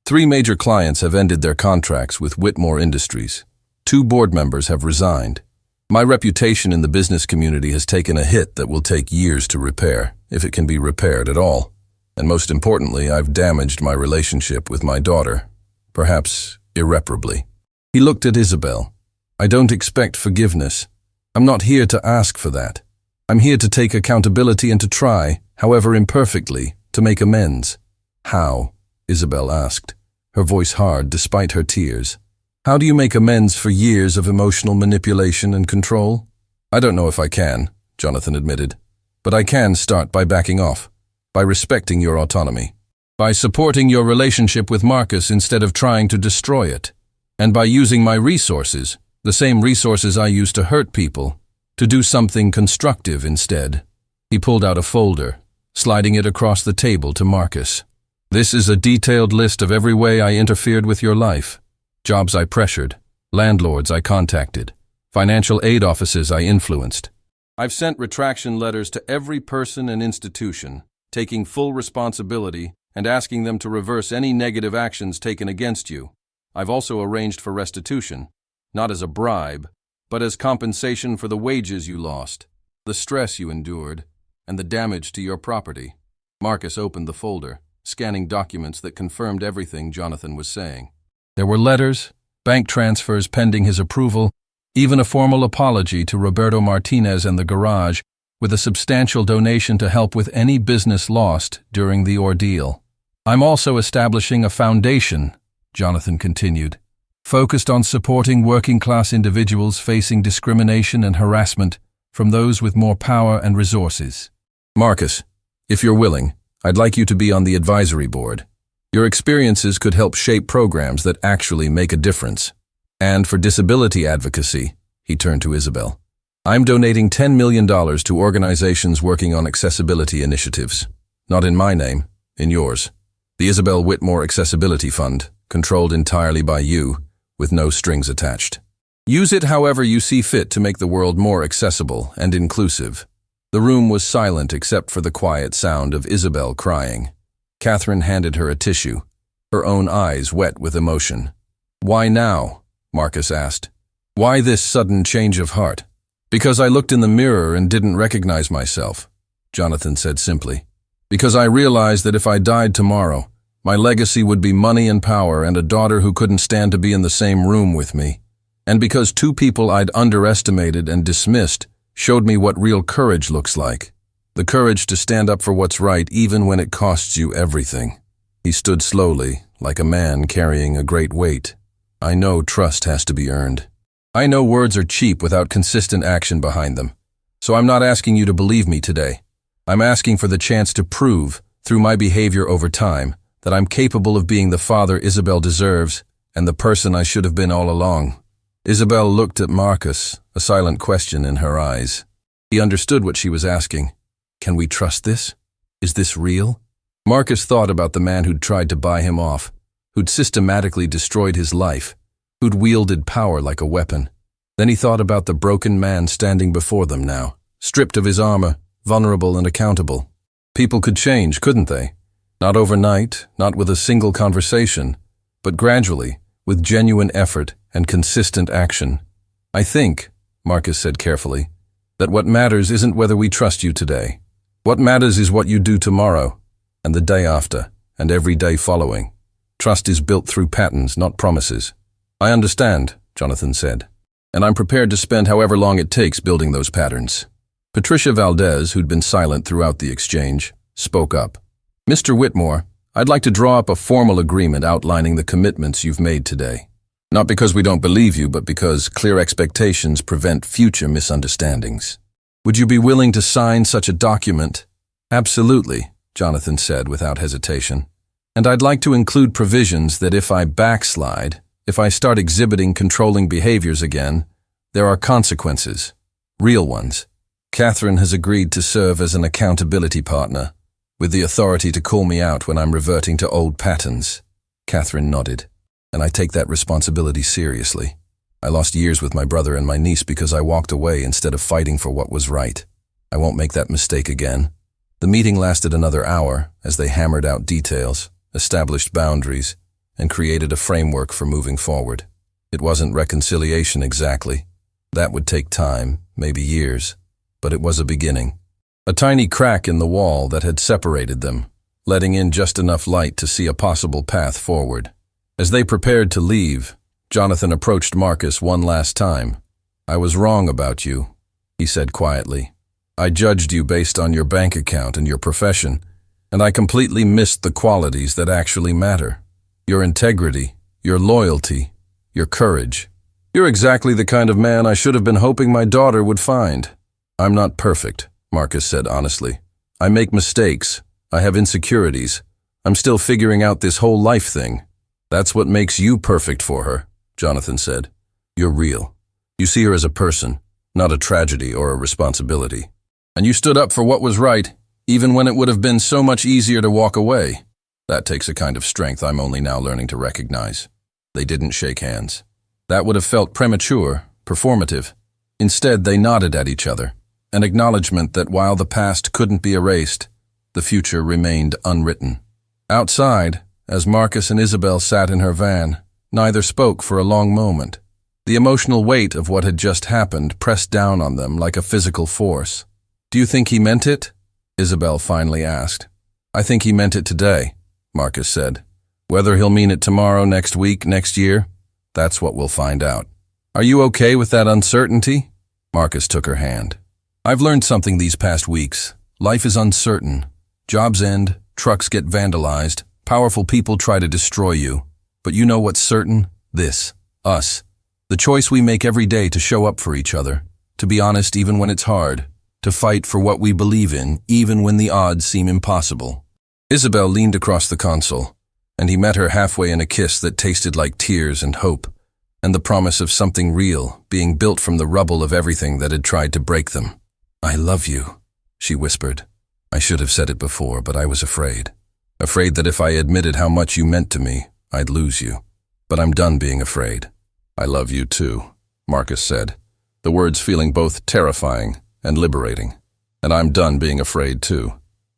3 major clients have ended their contracts with Whitmore Industries. 2 board members have resigned. My reputation in the business community has taken a hit that will take years to repair, if it can be repaired at all. And most importantly, I've damaged my relationship with my daughter, perhaps irreparably. He looked at Isabel. I don't expect forgiveness. I'm not here to ask for that. I'm here to take accountability and to try, however imperfectly, to make amends. How? Isabel asked, her voice hard despite her tears. How do you make amends for years of emotional manipulation and control? I don't know if I can, Jonathan admitted, but I can start by backing off, by respecting your autonomy, by supporting your relationship with Marcus instead of trying to destroy it, and by using my resources, the same resources I use to hurt people, to do something constructive instead. He pulled out a folder, sliding it across the table to Marcus. This is a detailed list of every way I interfered with your life. Jobs I pressured, landlords I contacted, financial aid offices I influenced. I've sent retraction letters to every person and institution, taking full responsibility and asking them to reverse any negative actions taken against you. I've also arranged for restitution, not as a bribe, but as compensation for the wages you lost, the stress you endured, and the damage to your property. Marcus opened the folder, scanning documents that confirmed everything Jonathan was saying. There were letters, bank transfers pending his approval, even a formal apology to Roberto Martinez and the garage, with a substantial donation to help with any business lost during the ordeal. I'm also establishing a foundation, Jonathan continued, focused on supporting working-class individuals facing discrimination and harassment from those with more power and resources. Marcus, if you're willing, I'd like you to be on the advisory board. Your experiences could help shape programs that actually make a difference. And for disability advocacy, he turned to Isabel. I'm donating $10 million to organizations working on accessibility initiatives. Not in my name, in yours. The Isabel Whitmore Accessibility Fund, controlled entirely by you, with no strings attached. Use it however you see fit to make the world more accessible and inclusive. The room was silent except for the quiet sound of Isabel crying. Catherine handed her a tissue, her own eyes wet with emotion. Why now? Marcus asked. Why this sudden change of heart? Because I looked in the mirror and didn't recognize myself, Jonathan said simply. Because I realized that if I died tomorrow, my legacy would be money and power and a daughter who couldn't stand to be in the same room with me. And because two people I'd underestimated and dismissed showed me what real courage looks like. The courage to stand up for what's right even when it costs you everything. He stood slowly, like a man carrying a great weight. I know trust has to be earned. I know words are cheap without consistent action behind them. So I'm not asking you to believe me today. I'm asking for the chance to prove, through my behavior over time, that I'm capable of being the father Isabel deserves and the person I should have been all along. Isabel looked at Marcus, a silent question in her eyes. He understood what she was asking. Can we trust this? Is this real? Marcus thought about the man who'd tried to buy him off, who'd systematically destroyed his life, who'd wielded power like a weapon. Then he thought about the broken man standing before them now, stripped of his armor, vulnerable and accountable. People could change, couldn't they? Not overnight, not with a single conversation, but gradually, with genuine effort and consistent action. I think, Marcus said carefully, that what matters isn't whether we trust you today. What matters is what you do tomorrow, and the day after, and every day following. Trust is built through patterns, not promises. I understand, Jonathan said, and I'm prepared to spend however long it takes building those patterns. Patricia Valdez, who'd been silent throughout the exchange, spoke up. Mr. Whitmore, I'd like to draw up a formal agreement outlining the commitments you've made today. Not because we don't believe you, but because clear expectations prevent future misunderstandings. Would you be willing to sign such a document? Absolutely, Jonathan said without hesitation. And I'd like to include provisions that if I backslide, if I start exhibiting controlling behaviors again, there are consequences, real ones. Catherine has agreed to serve as an accountability partner, with the authority to call me out when I'm reverting to old patterns. Catherine nodded. And I take that responsibility seriously. I lost years with my brother and my niece because I walked away instead of fighting for what was right. I won't make that mistake again. The meeting lasted another hour as they hammered out details, established boundaries, and created a framework for moving forward. It wasn't reconciliation exactly. That would take time, maybe years, but it was a beginning. A tiny crack in the wall that had separated them, letting in just enough light to see a possible path forward. As they prepared to leave, Jonathan approached Marcus one last time. I was wrong about you, he said quietly. I judged you based on your bank account and your profession, and I completely missed the qualities that actually matter. Your integrity, your loyalty, your courage. You're exactly the kind of man I should have been hoping my daughter would find. I'm not perfect, Marcus said honestly. I make mistakes. I have insecurities. I'm still figuring out this whole life thing. That's what makes you perfect for her, Jonathan said. You're real. You see her as a person, not a tragedy or a responsibility. And you stood up for what was right, even when it would have been so much easier to walk away. That takes a kind of strength I'm only now learning to recognize. They didn't shake hands. That would have felt premature, performative. Instead, they nodded at each other, an acknowledgement that while the past couldn't be erased, the future remained unwritten. Outside, as Marcus and Isabel sat in her van, neither spoke for a long moment. The emotional weight of what had just happened pressed down on them like a physical force. Do you think he meant it? Isabel finally asked. I think he meant it today, Marcus said. Whether he'll mean it tomorrow, next week, next year, that's what we'll find out. Are you okay with that uncertainty? Marcus took her hand. I've learned something these past weeks. Life is uncertain. Jobs end, trucks get vandalized, powerful people try to destroy you. But you know what's certain? This. Us. The choice we make every day to show up for each other, to be honest even when it's hard, to fight for what we believe in even when the odds seem impossible. Isabel leaned across the console, and he met her halfway in a kiss that tasted like tears and hope, and the promise of something real being built from the rubble of everything that had tried to break them. "I love you," she whispered. "I should have said it before, but I was afraid. Afraid that if I admitted how much you meant to me, I'd lose you. But I'm done being afraid." "I love you too," Marcus said, the words feeling both terrifying and liberating. "And I'm done being afraid too."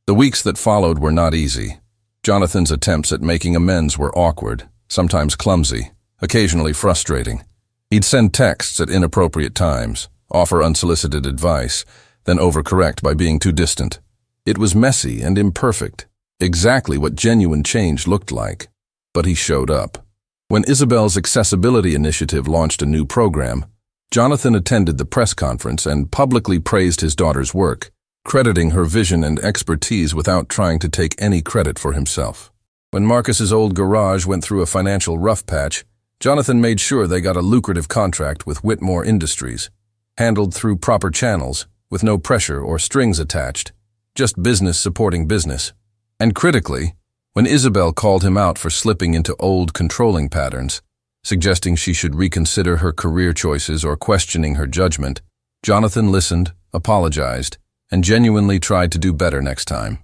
The weeks that followed were not easy. Jonathan's attempts at making amends were awkward, sometimes clumsy, occasionally frustrating. He'd send texts at inappropriate times, offer unsolicited advice, then overcorrect by being too distant. It was messy and imperfect, exactly what genuine change looked like. But he showed up. When Isabel's accessibility initiative launched a new program, Jonathan attended the press conference and publicly praised his daughter's work, crediting her vision and expertise without trying to take any credit for himself. When Marcus's old garage went through a financial rough patch, Jonathan made sure they got a lucrative contract with Whitmore Industries, handled through proper channels, with no pressure or strings attached, just business supporting business. And critically, when Isabel called him out for slipping into old controlling patterns, suggesting she should reconsider her career choices or questioning her judgment, Jonathan listened, apologized, and genuinely tried to do better next time.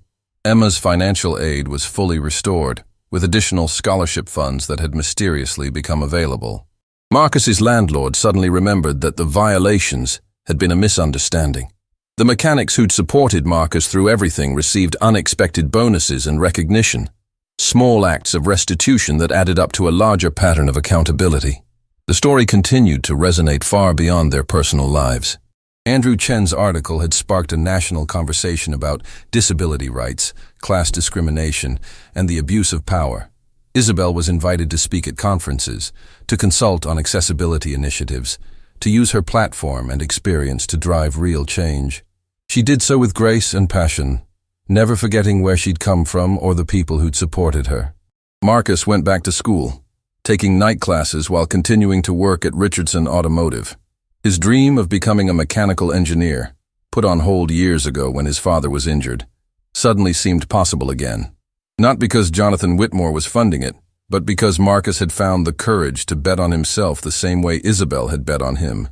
Emma's financial aid was fully restored, with additional scholarship funds that had mysteriously become available. Marcus's landlord suddenly remembered that the violations had been a misunderstanding. The mechanics who'd supported Marcus through everything received unexpected bonuses and recognition, small acts of restitution that added up to a larger pattern of accountability. The story continued to resonate far beyond their personal lives. Andrew Chen's article had sparked a national conversation about disability rights, class discrimination, and the abuse of power. Isabel was invited to speak at conferences, to consult on accessibility initiatives, to use her platform and experience to drive real change. She did so with grace and passion, never forgetting where she'd come from or the people who'd supported her. Marcus went back to school, taking night classes while continuing to work at Richardson Automotive. His dream of becoming a mechanical engineer, put on hold years ago when his father was injured, suddenly seemed possible again. Not because Jonathan Whitmore was funding it, but because Marcus had found the courage to bet on himself the same way Isabel had bet on him.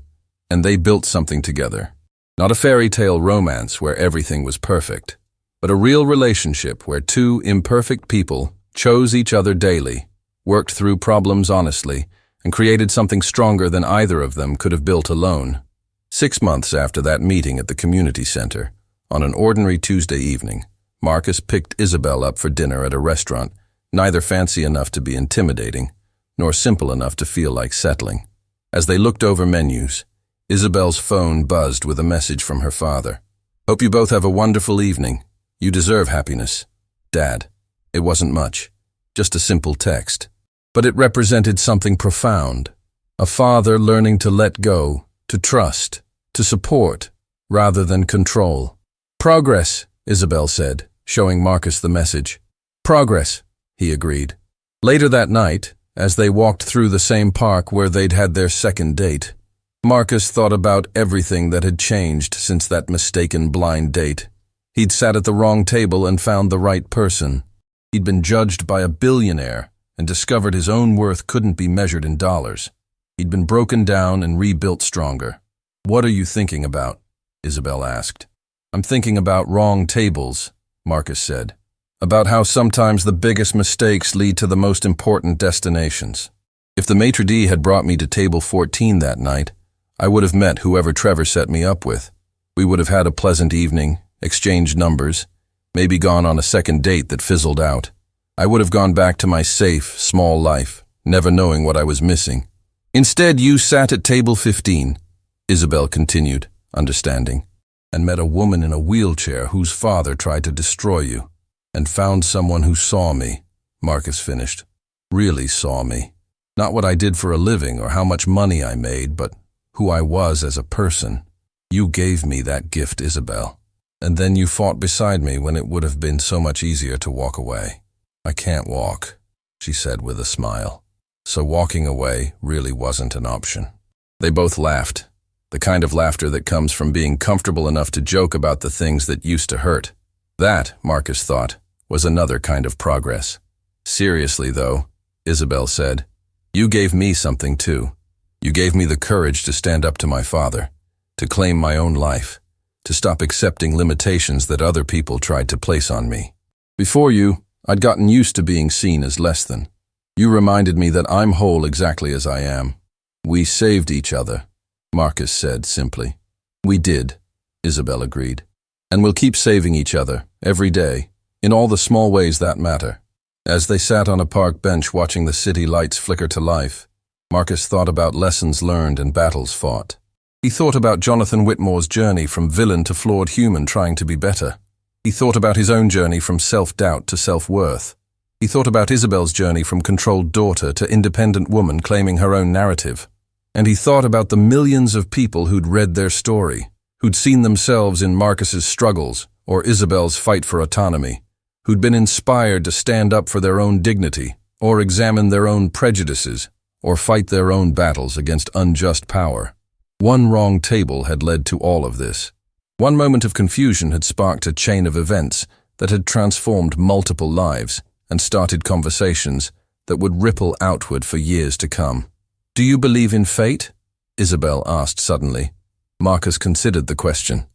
And they built something together. Not a fairy tale romance where everything was perfect, but a real relationship where two imperfect people chose each other daily, worked through problems honestly, and created something stronger than either of them could have built alone. 6 months after that meeting at the community center, on an ordinary Tuesday evening, Marcus picked Isabel up for dinner at a restaurant, neither fancy enough to be intimidating, nor simple enough to feel like settling. As they looked over menus, Isabel's phone buzzed with a message from her father. "Hope you both have a wonderful evening. You deserve happiness. Dad." It wasn't much, just a simple text. But it represented something profound. A father learning to let go, to trust, to support, rather than control. "Progress," Isabel said, showing Marcus the message. "Progress," he agreed. Later that night, as they walked through the same park where they'd had their second date, Marcus thought about everything that had changed since that mistaken blind date. He'd sat at the wrong table and found the right person. He'd been judged by a billionaire and discovered his own worth couldn't be measured in dollars. He'd been broken down and rebuilt stronger. "What are you thinking about?" Isabel asked. "I'm thinking about wrong tables," Marcus said. "About how sometimes the biggest mistakes lead to the most important destinations. If the maitre d' had brought me to table 14 that night, I would have met whoever Trevor set me up with. We would have had a pleasant evening, exchanged numbers, maybe gone on a second date that fizzled out. I would have gone back to my safe, small life, never knowing what I was missing. Instead, you sat at table 15, Isabel continued, understanding, and met a woman in a wheelchair whose father tried to destroy you, and found someone who saw me," Marcus finished. "Really saw me. Not what I did for a living or how much money I made, but who I was as a person. You gave me that gift, Isabel. And then you fought beside me when it would have been so much easier to walk away." "I can't walk," she said with a smile. So walking away really wasn't an option. They both laughed, the kind of laughter that comes from being comfortable enough to joke about the things that used to hurt. That, Marcus thought, was another kind of progress. Seriously, though, Isabel said, you gave me something too. You gave me the courage to stand up to my father, to claim my own life, to stop accepting limitations that other people tried to place on me. Before you, I'd gotten used to being seen as less than. You reminded me that I'm whole exactly as I am. We saved each other, Marcus said simply. We did, Isabel agreed. And we'll keep saving each other, every day, in all the small ways that matter. As they sat on a park bench watching the city lights flicker to life, Marcus thought about lessons learned and battles fought. He thought about Jonathan Whitmore's journey from villain to flawed human trying to be better. He thought about his own journey from self-doubt to self-worth. He thought about Isabel's journey from controlled daughter to independent woman claiming her own narrative. And he thought about the millions of people who'd read their story, who'd seen themselves in Marcus's struggles or Isabel's fight for autonomy, who'd been inspired to stand up for their own dignity, or examine their own prejudices, or fight their own battles against unjust power. One wrong table had led to all of this. One moment of confusion had sparked a chain of events that had transformed multiple lives and started conversations that would ripple outward for years to come. Do you believe in fate? Isabel asked suddenly. Marcus considered the question.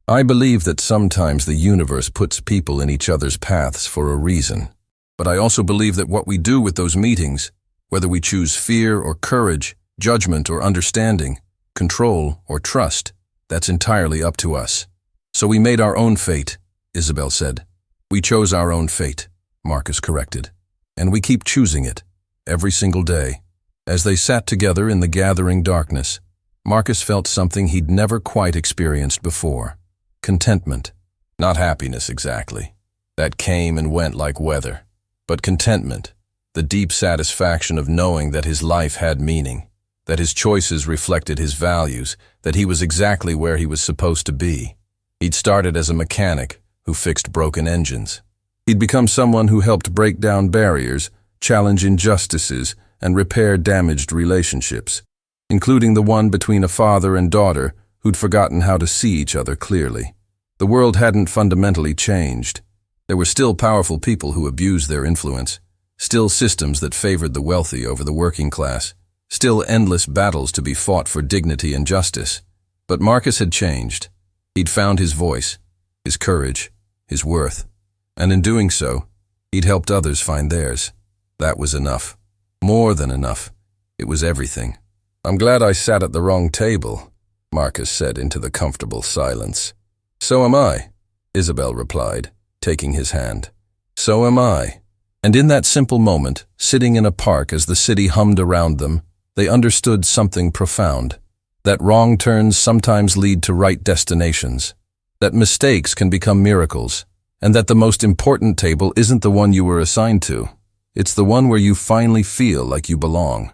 I believe that sometimes the universe puts people in each other's paths for a reason. But I also believe that what we do with those meetings, whether we choose fear or courage, judgment or understanding, control or trust, that's entirely up to us. So we made our own fate, Isabel said. We chose our own fate, Marcus corrected. And we keep choosing it, every single day. As they sat together in the gathering darkness, Marcus felt something he'd never quite experienced before. Contentment. Not happiness exactly. That came and went like weather. But contentment, the deep satisfaction of knowing that his life had meaning, that his choices reflected his values, that he was exactly where he was supposed to be. He'd started as a mechanic who fixed broken engines. He'd become someone who helped break down barriers, challenge injustices, and repair damaged relationships, including the one between a father and daughter who'd forgotten how to see each other clearly. The world hadn't fundamentally changed. There were still powerful people who abused their influence, still systems that favored the wealthy over the working class, still endless battles to be fought for dignity and justice. But Marcus had changed. He'd found his voice, his courage, his worth, and in doing so, he'd helped others find theirs. That was enough. More than enough. It was everything. I'm glad I sat at the wrong table, Marcus said into the comfortable silence. So am I, Isabel replied, taking his hand. So am I. And in that simple moment, sitting in a park as the city hummed around them, they understood something profound. That wrong turns sometimes lead to right destinations. That mistakes can become miracles. And that the most important table isn't the one you were assigned to. It's the one where you finally feel like you belong.